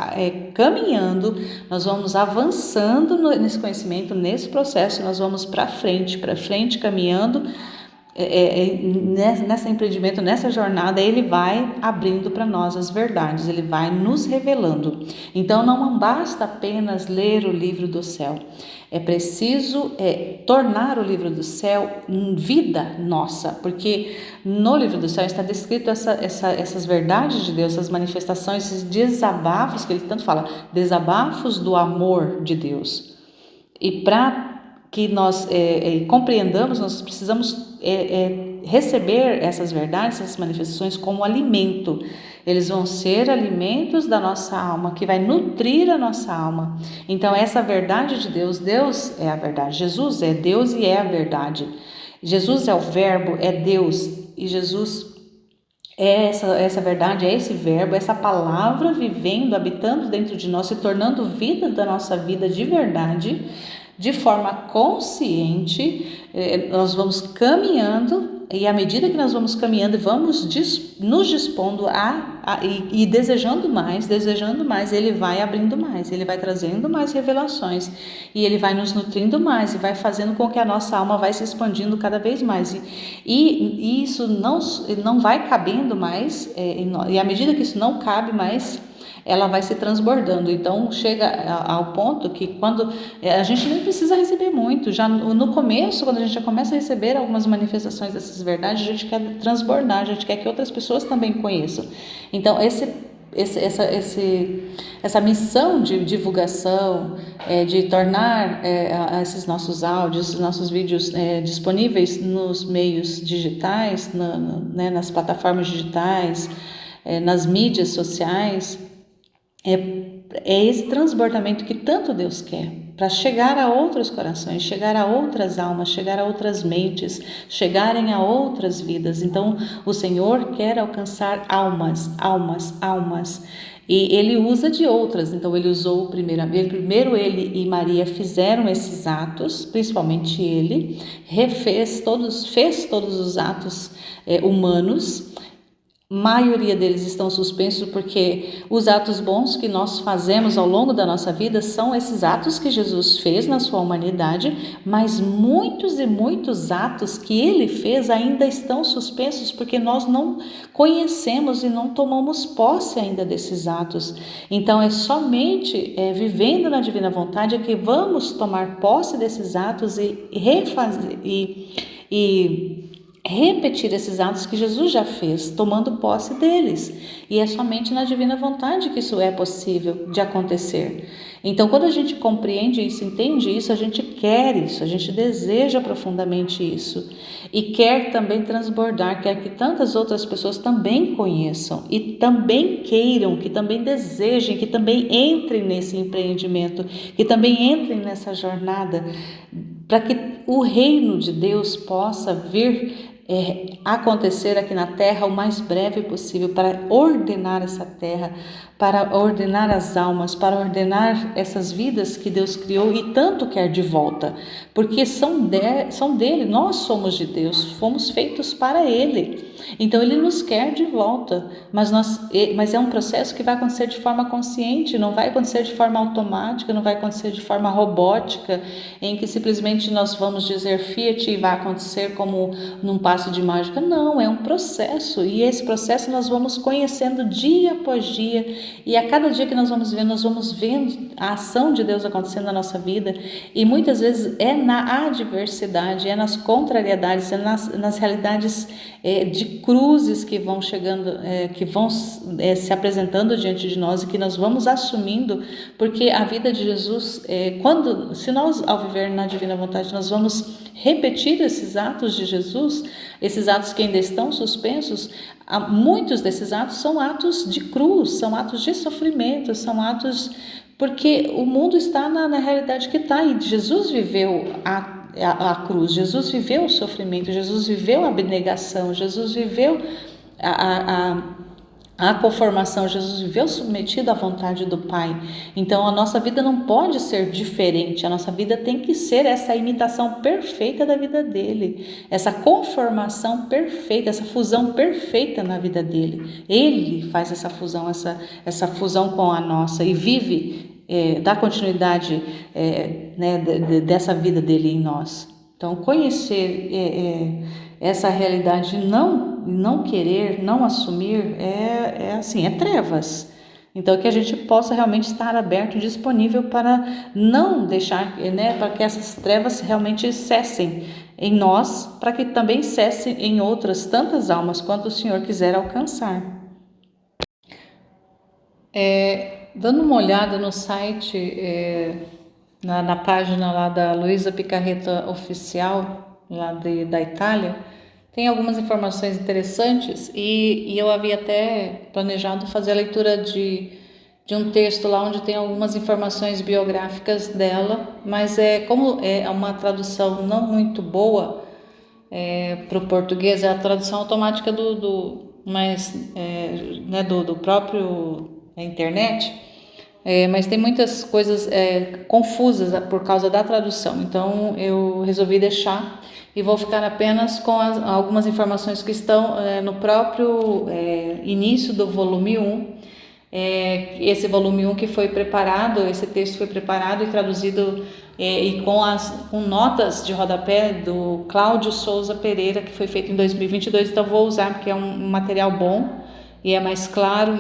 caminhando, nós vamos avançando nesse conhecimento, nesse processo, nós vamos para frente caminhando, nesse empreendimento, nessa jornada, ele vai abrindo para nós as verdades, ele vai nos revelando. Então não basta apenas ler o livro do céu, é preciso tornar o livro do céu vida nossa, porque no livro do céu está descrito essas verdades de Deus, essas manifestações, esses desabafos que ele tanto fala, desabafos do amor de Deus. E para que nós compreendamos, nós precisamos receber essas verdades, essas manifestações como alimento. Eles vão ser alimentos da nossa alma, que vai nutrir a nossa alma. Então essa verdade de Deus, Deus é a verdade, Jesus é Deus e é a verdade. Jesus é o verbo, é Deus, e Jesus é essa verdade, é esse verbo, essa palavra vivendo, habitando dentro de nós, se tornando vida da nossa vida de verdade, de forma consciente. Nós vamos caminhando, e à medida que nós vamos caminhando e vamos nos dispondo e desejando mais, ele vai abrindo mais, ele vai trazendo mais revelações, e ele vai nos nutrindo mais, e vai fazendo com que a nossa alma vai se expandindo cada vez mais, e isso não vai cabendo mais, e à medida que isso não cabe mais, ela vai se transbordando. Então chega ao ponto que quando a gente nem precisa receber muito, já no começo, quando a gente já começa a receber algumas manifestações dessas verdades, a gente quer transbordar, a gente quer que outras pessoas também conheçam. Então essa missão de divulgação, de tornar esses nossos áudios, esses nossos vídeos disponíveis nos meios digitais, nas plataformas digitais, nas mídias sociais, é esse transbordamento que tanto Deus quer, para chegar a outros corações, chegar a outras almas, chegar a outras mentes, chegarem a outras vidas. Então o Senhor quer alcançar almas. E ele usa de outras. Então ele usou primeiro ele e Maria fizeram esses atos, principalmente ele, fez todos os atos humanos. Maioria deles estão suspensos porque os atos bons que nós fazemos ao longo da nossa vida são esses atos que Jesus fez na sua humanidade, mas muitos e muitos atos que ele fez ainda estão suspensos porque nós não conhecemos e não tomamos posse ainda desses atos. Então é somente vivendo na divina vontade que vamos tomar posse desses atos e refazer e repetir esses atos que Jesus já fez, tomando posse deles. E é somente na divina vontade que isso é possível de acontecer. Então, quando a gente compreende isso, entende isso, a gente quer isso, a gente deseja profundamente isso. E quer também transbordar, quer que tantas outras pessoas também conheçam e também queiram, que também desejem, que também entrem nesse empreendimento, que também entrem nessa jornada, para que o reino de Deus possa vir acontecer aqui na terra o mais breve possível, para ordenar essa terra, para ordenar as almas, para ordenar essas vidas que Deus criou e tanto quer de volta, porque são dele, nós somos de Deus, fomos feitos para Ele, então Ele nos quer de volta, mas é um processo que vai acontecer de forma consciente, não vai acontecer de forma automática, não vai acontecer de forma robótica, em que simplesmente nós vamos dizer Fiat e vai acontecer como num passo de mágica. Não, é um processo, e esse processo nós vamos conhecendo dia após dia, e a cada dia que nós vamos vendo a ação de Deus acontecendo na nossa vida, e muitas vezes é na adversidade, é nas contrariedades, é nas realidades de cruzes que vão chegando, que vão se apresentando diante de nós e que nós vamos assumindo, porque a vida de Jesus, se nós ao viver na divina vontade, nós vamos repetir esses atos de Jesus, esses atos que ainda estão suspensos, muitos desses atos são atos de cruz, são atos de sofrimento, são atos porque o mundo está na realidade que está, e Jesus viveu a cruz, Jesus viveu o sofrimento, Jesus viveu a abnegação, Jesus viveu a conformação, Jesus viveu submetido à vontade do Pai. Então a nossa vida não pode ser diferente, a nossa vida tem que ser essa imitação perfeita da vida dele, essa conformação perfeita, essa fusão perfeita na vida dele. Ele faz essa fusão com a nossa e vive, dá continuidade dessa vida dele em nós. Então, conhecer essa realidade, não querer, não assumir, assim, é trevas. Então, que a gente possa realmente estar aberto e disponível para não deixar, né, para que essas trevas realmente cessem em nós, para que também cessem em outras tantas almas quanto o Senhor quiser alcançar. Dando uma olhada no site, na página lá da Luísa Picarreta Oficial, lá da Itália, tem algumas informações interessantes e eu havia até planejado fazer a leitura de um texto lá onde tem algumas informações biográficas dela, mas como é uma tradução não muito boa para o português, é a tradução automática do próprio internet. Mas tem muitas coisas confusas por causa da tradução, então eu resolvi deixar e vou ficar apenas com algumas informações que estão no próprio início do volume 1, esse volume 1 que foi preparado, esse texto foi preparado e traduzido e com notas de rodapé do Cláudio Souza Pereira, que foi feito em 2022, então vou usar porque é um material bom e é mais claro,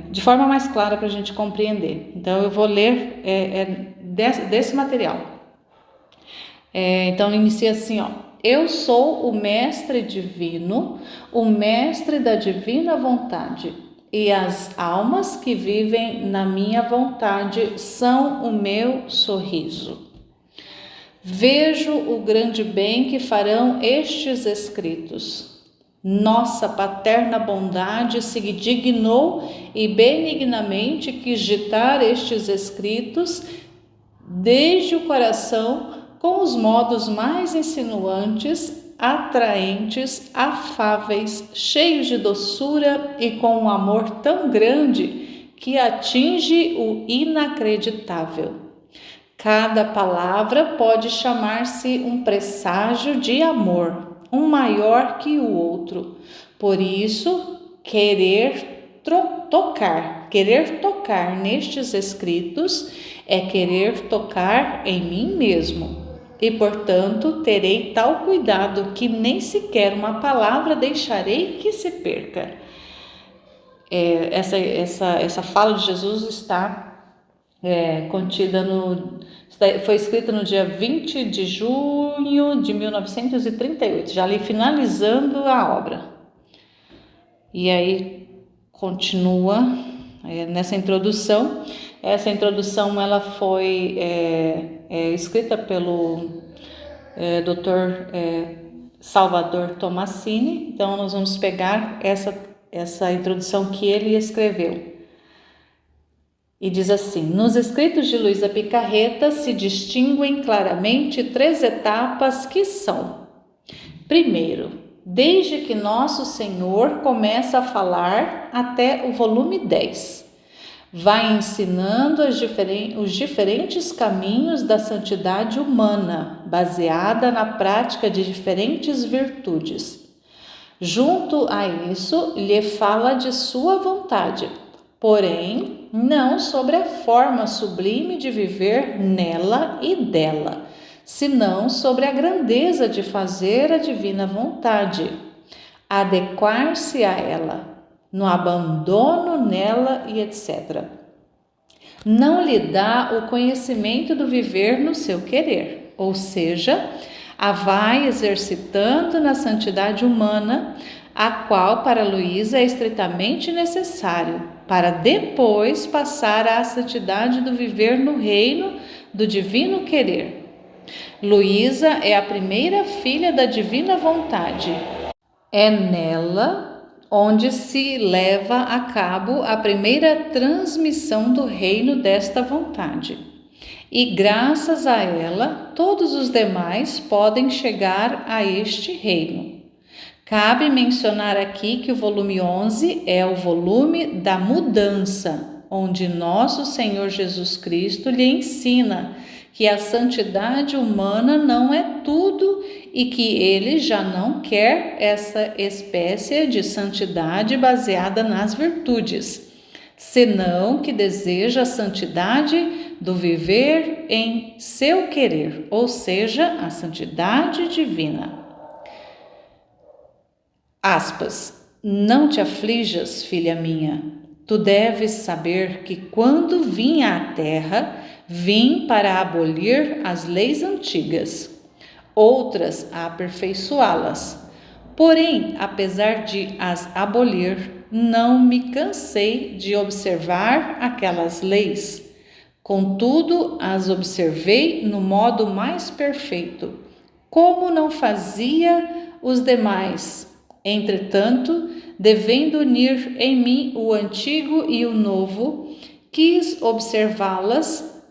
de forma mais clara para a gente compreender. Então eu vou ler desse material. Então inicia assim, ó. Eu sou o mestre divino, o mestre da divina vontade, e as almas que vivem na minha vontade são o meu sorriso. Vejo o grande bem que farão estes escritos. Nossa paterna bondade se dignou e benignamente quis ditar estes escritos desde o coração com os modos mais insinuantes, atraentes, afáveis, cheios de doçura e com um amor tão grande que atinge o inacreditável. Cada palavra pode chamar-se um presságio de amor, um maior que o outro. Por isso, querer tocar nestes escritos é querer tocar em mim mesmo. E, portanto, terei tal cuidado que nem sequer uma palavra deixarei que se perca. Essa fala de Jesus está contida foi escrita no dia 20 de junho de 1938, já ali finalizando a obra. E aí continua nessa introdução. Essa introdução ela foi escrita pelo Dr. Salvador Tomassini. Então nós vamos pegar essa introdução que ele escreveu. E diz assim: nos escritos de Luísa Picarreta se distinguem claramente 3 etapas que são: primeiro, desde que Nosso Senhor começa a falar até o volume 10, vai ensinando os diferentes caminhos da santidade humana, baseada na prática de diferentes virtudes. Junto a isso, lhe fala de sua vontade, porém, não sobre a forma sublime de viver nela e dela, senão sobre a grandeza de fazer a divina vontade, adequar-se a ela, no abandono nela e etc. Não lhe dá o conhecimento do viver no seu querer, ou seja, a vai exercitando na santidade humana, a qual para Luísa é estritamente necessário, para depois passar à santidade do viver no reino do divino querer. Luísa é a primeira filha da divina vontade. É nela onde se leva a cabo a primeira transmissão do reino desta vontade. E graças a ela, todos os demais podem chegar a este reino. Cabe mencionar aqui que o volume 11 é o volume da mudança, onde nosso Senhor Jesus Cristo lhe ensina que a santidade humana não é tudo e que ele já não quer essa espécie de santidade baseada nas virtudes, senão que deseja a santidade do viver em seu querer, ou seja, a santidade divina. Aspas. Não te aflijas, filha minha. Tu deves saber que quando vim à terra, vim para abolir as leis antigas, outras a aperfeiçoá-las. Porém, apesar de as abolir, não me cansei de observar aquelas leis. Contudo, as observei no modo mais perfeito, como não fazia os demais. Entretanto, devendo unir em mim o antigo e o novo, quis observá-las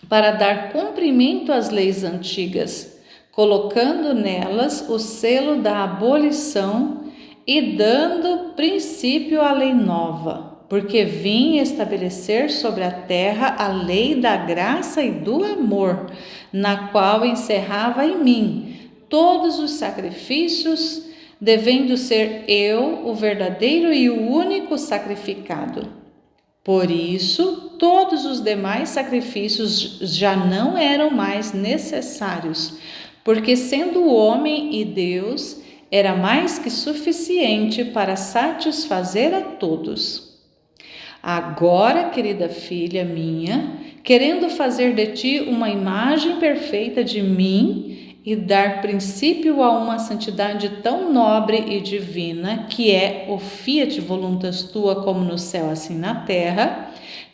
para dar cumprimento às leis antigas, colocando nelas o selo da abolição e dando princípio à lei nova, porque vim estabelecer sobre a terra a lei da graça e do amor, na qual encerrava em mim todos os sacrifícios, devendo ser eu o verdadeiro e o único sacrificado. Por isso, todos os demais sacrifícios já não eram mais necessários, porque sendo homem e Deus, era mais que suficiente para satisfazer a todos. Agora, querida filha minha, querendo fazer de ti uma imagem perfeita de mim e dar princípio a uma santidade tão nobre e divina, que é o fiat voluntas tua como no céu assim na terra,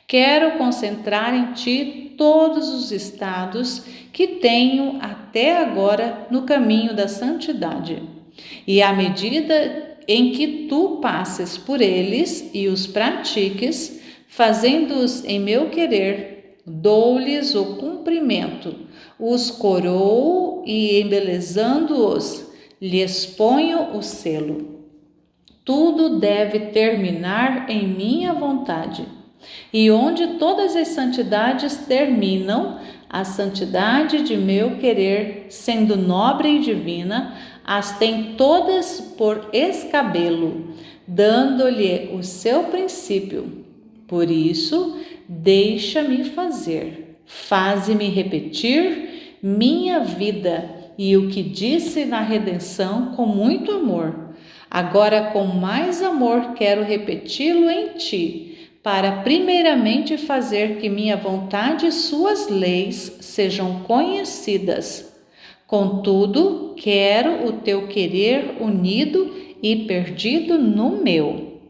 quero concentrar em ti todos os estados que tenho até agora no caminho da santidade. E à medida em que tu passes por eles e os pratiques, fazendo-os em meu querer, dou-lhes o cumprimento, os coroo e embelezando-os, lhes ponho o selo. Tudo deve terminar em minha vontade. E onde todas as santidades terminam, a santidade de meu querer, sendo nobre e divina, as tem todas por escabelo, dando-lhe o seu princípio. Por isso, deixa-me fazer, faze-me repetir minha vida e o que disse na redenção com muito amor. Agora, com mais amor, quero repeti-lo em ti, para primeiramente fazer que minha vontade e suas leis sejam conhecidas. Contudo, quero o teu querer unido e perdido no meu.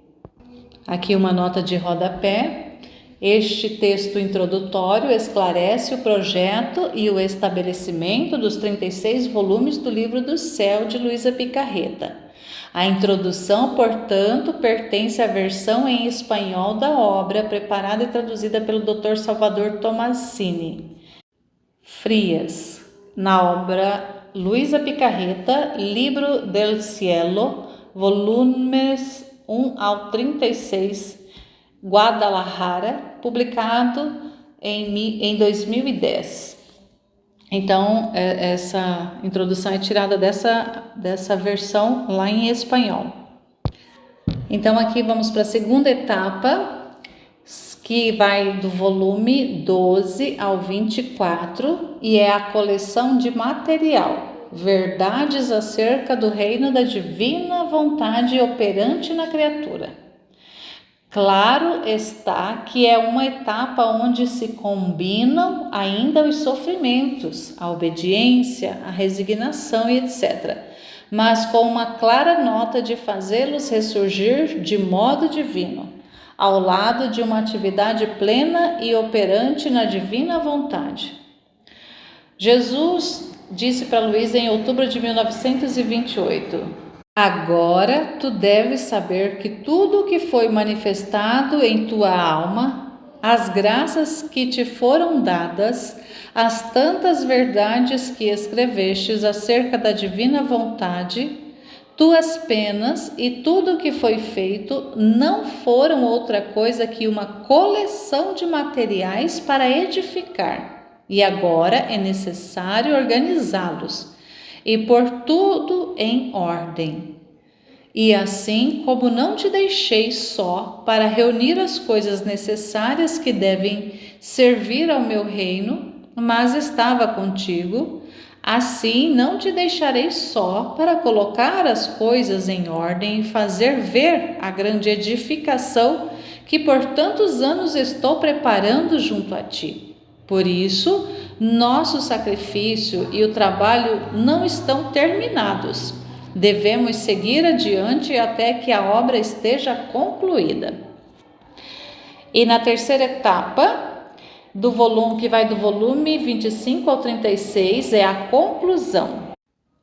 Aqui uma nota de rodapé. Este texto introdutório esclarece o projeto e o estabelecimento dos 36 volumes do Livro do Céu de Luisa Picarreta. A introdução, portanto, pertence à versão em espanhol da obra, preparada e traduzida pelo Dr. Salvador Tomasini Frias, na obra Luisa Picarreta, Libro del Cielo, volumes 1 ao 36, Guadalajara, publicado em 2010. Então, essa introdução é tirada dessa versão lá em espanhol. Então, aqui vamos para a segunda etapa, que vai do volume 12 ao 24, e é a coleção de material, verdades acerca do reino da divina vontade operante na criatura. Claro está que é uma etapa onde se combinam ainda os sofrimentos, a obediência, a resignação e etc., mas com uma clara nota de fazê-los ressurgir de modo divino, ao lado de uma atividade plena e operante na divina vontade. Jesus disse para Luísa em outubro de 1928: agora tu deves saber que tudo o que foi manifestado em tua alma, as graças que te foram dadas, as tantas verdades que escrevestes acerca da divina vontade, tuas penas e tudo o que foi feito não foram outra coisa que uma coleção de materiais para edificar, e agora é necessário organizá-los e pôr tudo em ordem. E assim como não te deixei só para reunir as coisas necessárias que devem servir ao meu reino, mas estava contigo, assim não te deixarei só para colocar as coisas em ordem e fazer ver a grande edificação que por tantos anos estou preparando junto a ti. Por isso, nosso sacrifício e o trabalho não estão terminados. Devemos seguir adiante até que a obra esteja concluída. E na terceira etapa, do volume que vai do volume 25 ao 36, é a conclusão,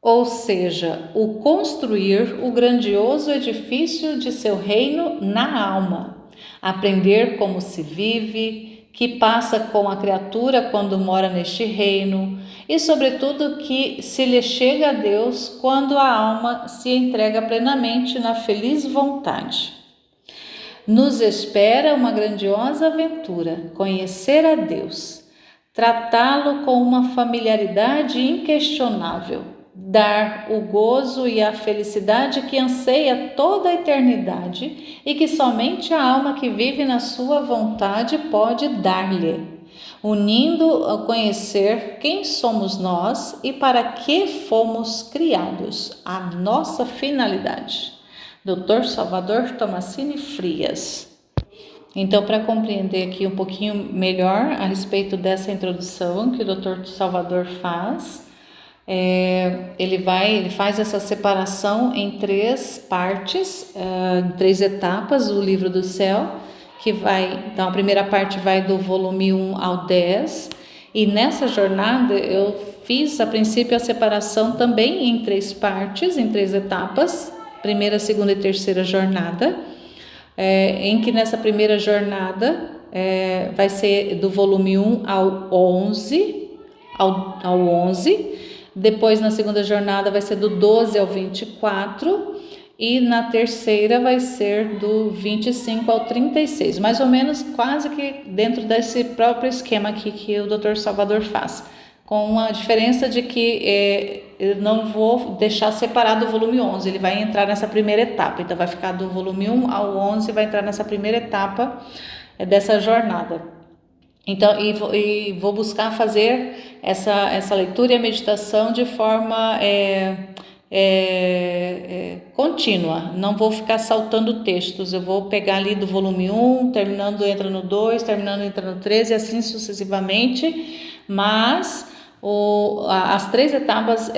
ou seja, o construir o grandioso edifício de seu reino na alma, aprender como se vive, que passa com a criatura quando mora neste reino, e sobretudo que se lhe chega a Deus quando a alma se entrega plenamente na feliz vontade. Nos espera uma grandiosa aventura, conhecer a Deus, tratá-lo com uma familiaridade inquestionável, dar o gozo e a felicidade que anseia toda a eternidade e que somente a alma que vive na sua vontade pode dar-lhe, unindo a conhecer quem somos nós e para que fomos criados, a nossa finalidade. Dr. Salvador Tomasini Frias. Então, para compreender aqui um pouquinho melhor a respeito dessa introdução que o Dr. Salvador faz, ele faz essa separação em três partes, em três etapas, o Livro do Céu, então a primeira parte vai do volume 1 ao 10, e nessa jornada eu fiz a princípio a separação também em três partes, em três etapas, primeira, segunda e terceira jornada, em que nessa primeira jornada vai ser do volume 1 ao 11, depois na segunda jornada vai ser do 12 ao 24 e na terceira vai ser do 25 ao 36, mais ou menos quase que dentro desse próprio esquema aqui que o Dr. Salvador faz, com a diferença de que eu não vou deixar separado o volume 11, ele vai entrar nessa primeira etapa, então vai ficar do volume 1 ao 11, vai entrar nessa primeira etapa dessa jornada. Então, e vou buscar fazer essa leitura e a meditação de forma contínua, não vou ficar saltando textos, eu vou pegar ali do volume 1, terminando entra no 2, terminando entra no 3 e assim sucessivamente, mas as três etapas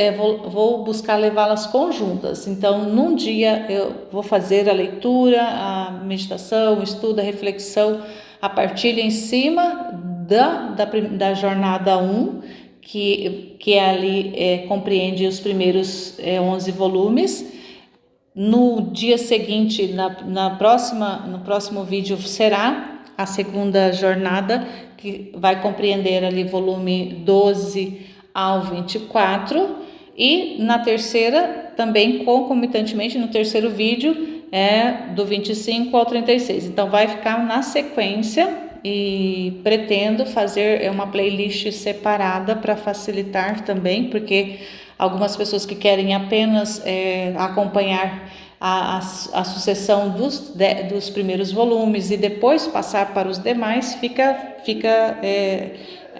vou buscar levá-las conjuntas. Então, num dia eu vou fazer a leitura, a meditação, o estudo, a reflexão, a partilha em cima da jornada 1, que ali compreende os primeiros 11 volumes. No dia seguinte, no próximo vídeo, será a segunda jornada, que vai compreender ali volume 12 ao 24, e na terceira, também concomitantemente, no terceiro vídeo, do 25 ao 36. Então, vai ficar na sequência e pretendo fazer uma playlist separada para facilitar também, porque algumas pessoas que querem apenas acompanhar a sucessão dos primeiros volumes e depois passar para os demais, fica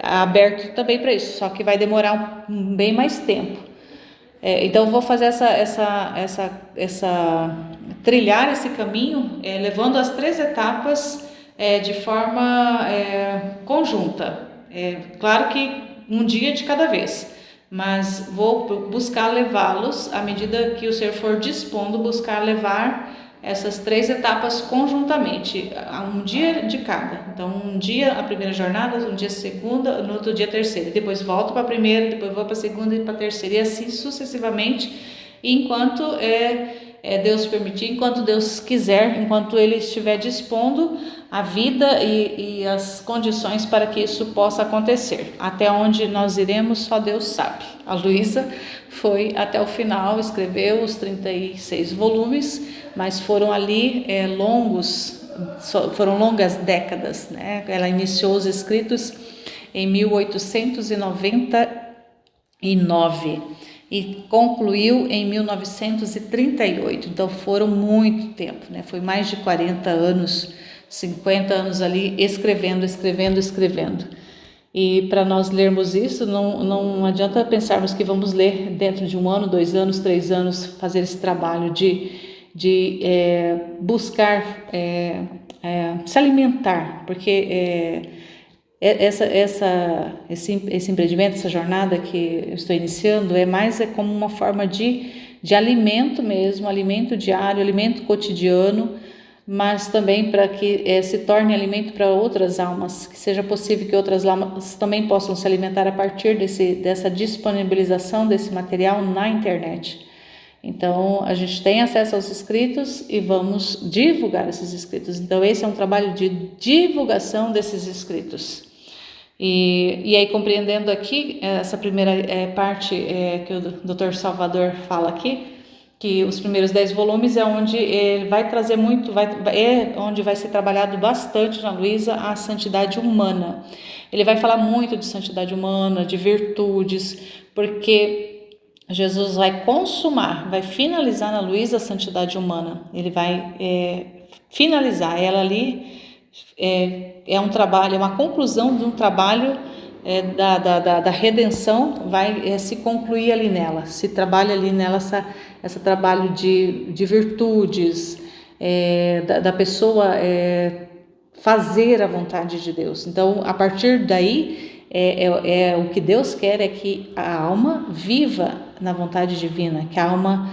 aberto também para isso, só que vai demorar bem mais tempo. Então eu vou fazer trilhar esse caminho, levando as três etapas de forma conjunta. Claro que um dia de cada vez, mas vou buscar levá-los à medida que o Senhor for dispondo, buscar levar essas três etapas conjuntamente, um dia de cada. Então, um dia a primeira jornada, um dia a segunda, no outro dia a terceira, depois volto para a primeira, depois vou para a segunda e para a terceira, e assim sucessivamente, enquanto Deus permitir, enquanto Deus quiser, enquanto Ele estiver dispondo a vida e as condições para que isso possa acontecer. Até onde nós iremos, só Deus sabe. A Luísa foi até o final, escreveu os 36 volumes, mas foram ali foram longas décadas, né? Ela iniciou os escritos em 1899. e concluiu em 1938. Então foram muito tempo, né? Foi mais de 40 anos, 50 anos ali escrevendo. E para nós lermos isso, não adianta pensarmos que vamos ler dentro de 1 ano, 2 anos, 3 anos, fazer esse trabalho de buscar se alimentar, porque esse empreendimento, essa jornada que eu estou iniciando é como uma forma de alimento mesmo, alimento diário, alimento cotidiano, mas também para que se torne alimento para outras almas, que seja possível que outras almas também possam se alimentar a partir dessa disponibilização desse material na internet. Então, a gente tem acesso aos escritos e vamos divulgar esses escritos. Então, esse é um trabalho de divulgação desses escritos. E aí, compreendendo aqui, essa primeira parte que o Dr. Salvador fala aqui, que os primeiros 10 volumes é onde ele vai trazer muito, onde vai ser trabalhado bastante na Luísa a santidade humana. Ele vai falar muito de santidade humana, de virtudes, porque Jesus vai vai finalizar na Luísa a santidade humana. Ele vai finalizar ela ali. É um trabalho, é uma conclusão de um trabalho da redenção, vai se concluir ali nela, se trabalha ali nela esse trabalho de virtudes, da pessoa fazer a vontade de Deus. Então, a partir daí, o que Deus quer é que a alma viva na vontade divina, que a alma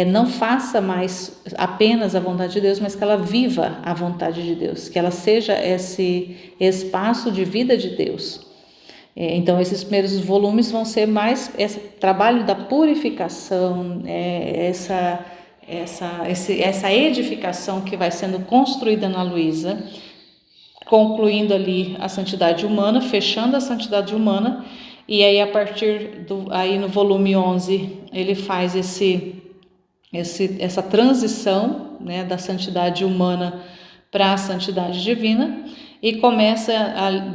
não faça mais apenas a vontade de Deus, mas que ela viva a vontade de Deus, que ela seja esse espaço de vida de Deus. Então, esses primeiros volumes vão ser mais esse trabalho da purificação, essa edificação que vai sendo construída na Luísa, concluindo ali a santidade humana, fechando a santidade humana, e aí a partir aí no volume 11 ele faz essa transição, né, da santidade humana para a santidade divina, e começa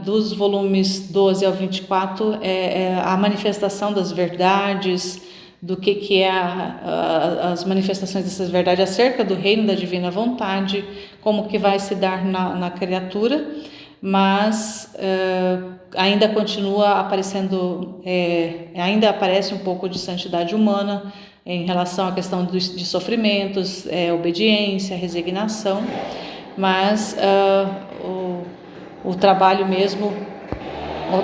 dos volumes 12 ao 24 a manifestação das verdades, do que é as manifestações dessas verdades acerca do reino da divina vontade, como que vai se dar na criatura, mas ainda continua aparecendo, ainda aparece um pouco de santidade humana em relação à questão de sofrimentos, obediência, resignação, mas o trabalho mesmo,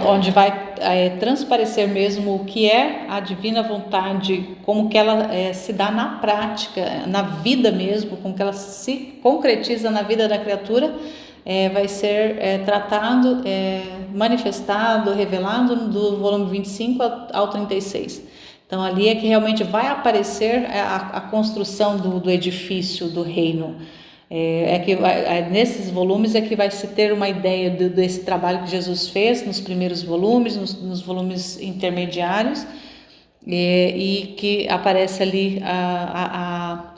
onde vai transparecer mesmo o que é a divina vontade, como que ela se dá na prática, na vida mesmo, como que ela se concretiza na vida da criatura, vai ser tratado, manifestado, revelado do volume 25 ao 36. Então ali é que realmente vai aparecer a construção do edifício do reino. Nesses volumes é que vai se ter uma ideia desse trabalho que Jesus fez nos primeiros volumes, nos volumes intermediários, e que aparece ali a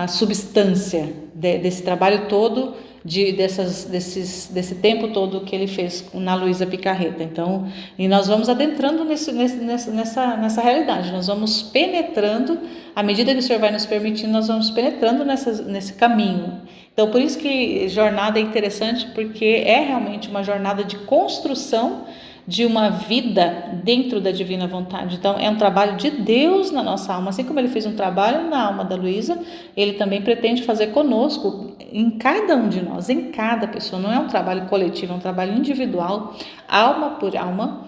substância desse trabalho todo, desse tempo todo que ele fez na Luísa Picarreta. Então, e nós vamos adentrando nessa realidade, nós vamos penetrando, à medida que o Senhor vai nos permitindo, nós vamos penetrando nesse caminho. Então, por isso que jornada é interessante, porque é realmente uma jornada de construção de uma vida dentro da divina vontade. Então, é um trabalho de Deus na nossa alma. Assim como ele fez um trabalho na alma da Luísa, ele também pretende fazer conosco, em cada um de nós, em cada pessoa. Não é um trabalho coletivo, é um trabalho individual, alma por alma.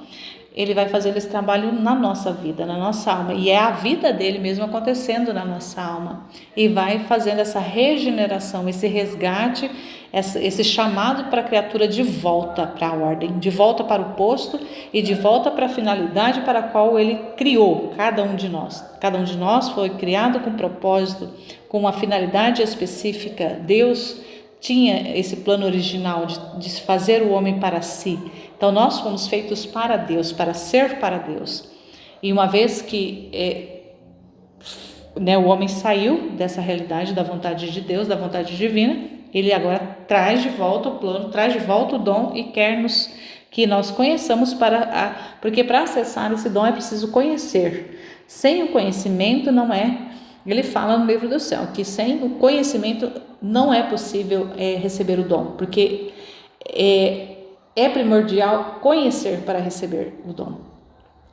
Ele vai fazer esse trabalho na nossa vida, na nossa alma. E é a vida dele mesmo acontecendo na nossa alma. E vai fazendo essa regeneração, esse resgate, esse chamado para a criatura de volta para a ordem, de volta para o posto e de volta para a finalidade para a qual ele criou cada um de nós. Cada um de nós foi criado com propósito, com uma finalidade específica. Deus tinha esse plano original de fazer o homem para si. Então nós fomos feitos para Deus, para ser para Deus. E uma vez que o homem saiu dessa realidade da vontade de Deus, da vontade divina, ele agora traz de volta o plano, traz de volta o dom e quer que nós conheçamos porque para acessar esse dom é preciso conhecer. Sem o conhecimento não é, ele fala no livro do céu, que sem o conhecimento não é possível receber o dom, porque é primordial conhecer para receber o dom.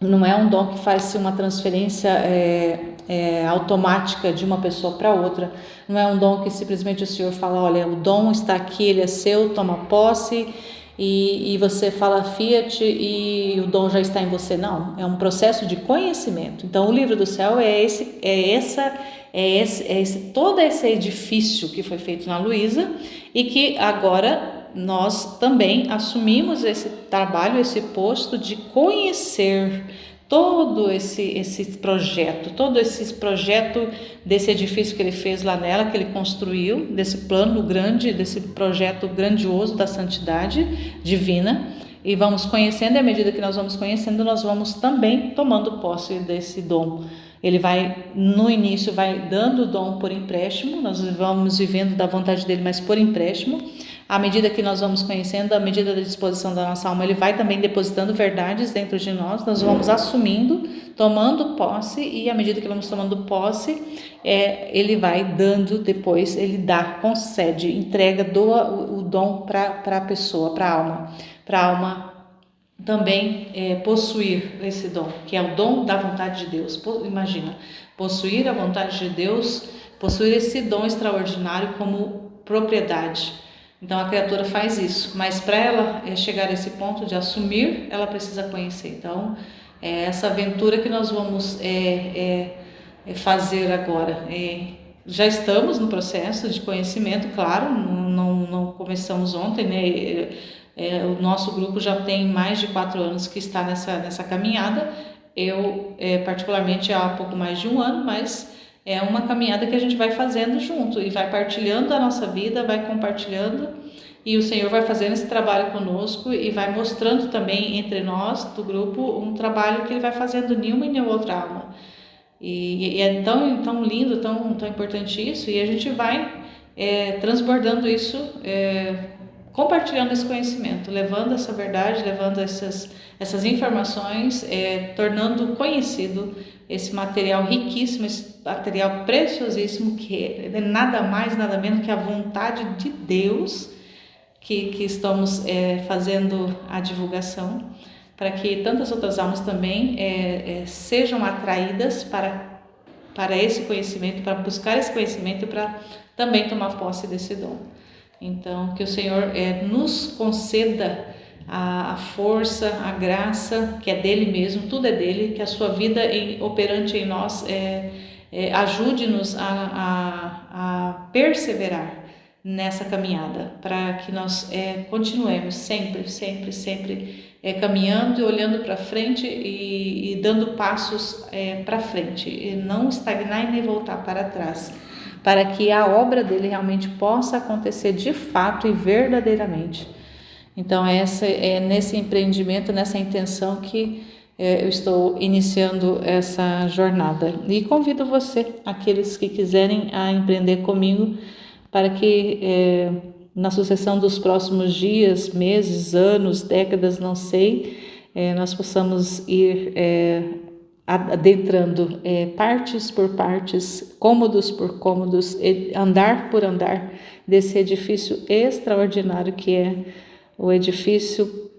Não é um dom que faz uma transferência automática de uma pessoa para outra. Não é um dom que simplesmente o Senhor fala, olha, o dom está aqui, ele é seu, toma posse, e você fala fiat e o dom já está em você. Não, é um processo de conhecimento. Então o livro do céu todo esse edifício que foi feito na Luísa e que agora nós também assumimos esse trabalho, esse posto de conhecer todo esse projeto desse edifício que ele fez lá nela, que ele construiu, desse plano grande, desse projeto grandioso da santidade divina, e vamos conhecendo, e à medida que nós vamos conhecendo, nós vamos também tomando posse desse dom. Ele vai, no início, vai dando o dom por empréstimo, nós vamos vivendo da vontade dele, mas por empréstimo. À medida que nós vamos conhecendo, à medida da disposição da nossa alma, ele vai também depositando verdades dentro de nós, nós vamos assumindo, tomando posse, e à medida que vamos tomando posse, ele vai dando depois, ele dá, concede, entrega, doa o dom para a pessoa, para a alma também possuir esse dom, que é o dom da vontade de Deus. Imagina, possuir a vontade de Deus, possuir esse dom extraordinário como propriedade. Então a criatura faz isso, mas para ela chegar a esse ponto de assumir, ela precisa conhecer. Então é essa aventura que nós vamos fazer agora. Já estamos no processo de conhecimento, claro, não começamos ontem, né? O nosso grupo já tem mais de 4 anos que está nessa caminhada. Eu particularmente há pouco mais de 1 ano, mas é uma caminhada que a gente vai fazendo junto e vai partilhando a nossa vida, vai compartilhando, e o Senhor vai fazendo esse trabalho conosco e vai mostrando também entre nós do grupo um trabalho que ele vai fazendo nenhuma e nenhuma outra alma. E é tão lindo, tão importante isso, e a gente vai transbordando isso, compartilhando esse conhecimento, levando essa verdade, levando essas informações, tornando conhecido esse material riquíssimo, esse material preciosíssimo, que é nada mais, nada menos que a vontade de Deus, que estamos fazendo a divulgação, para que tantas outras almas também sejam atraídas para esse conhecimento, para buscar esse conhecimento e para também tomar posse desse dom. Então, que o Senhor nos conceda a força, a graça, que é dele mesmo, tudo é dele, que a sua vida operante em nós ajude-nos a perseverar nessa caminhada, para que nós continuemos sempre caminhando e olhando para frente e dando passos para frente, e não estagnar e nem voltar para trás, para que a obra dele realmente possa acontecer de fato e verdadeiramente. Então é nesse empreendimento, nessa intenção que eu estou iniciando essa jornada. E convido você, aqueles que quiserem, a empreender comigo, para que na sucessão dos próximos dias, meses, anos, décadas, não sei, nós possamos ir adentrando partes por partes, cômodos por cômodos, andar por andar desse edifício extraordinário que é o edifício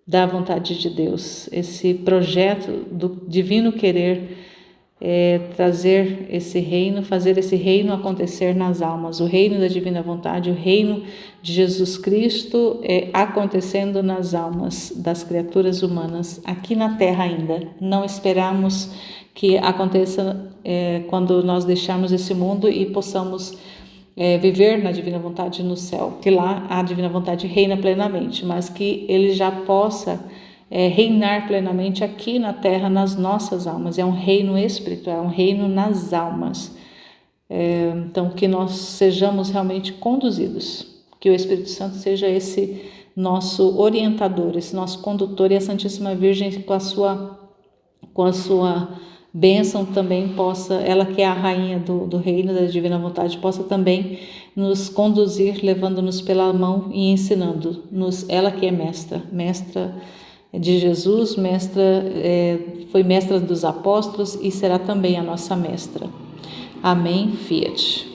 da vontade de Deus, esse projeto do divino querer trazer esse reino, fazer esse reino acontecer nas almas, o reino da divina vontade, o reino de Jesus Cristo acontecendo nas almas das criaturas humanas, aqui na terra ainda. Não esperamos que aconteça quando nós deixarmos esse mundo e possamos viver na divina vontade no céu, que lá a divina vontade reina plenamente, mas que ele já possa reinar plenamente aqui na terra, nas nossas almas. É um reino espiritual, é um reino nas almas. Então, que nós sejamos realmente conduzidos, que o Espírito Santo seja esse nosso orientador, esse nosso condutor, e a Santíssima Virgem com a sua bênção também possa, ela que é a rainha do reino da divina vontade, possa também nos conduzir, levando-nos pela mão e ensinando-nos, ela que é mestra de Jesus, foi mestra dos apóstolos e será também a nossa mestra. Amém, Fiat.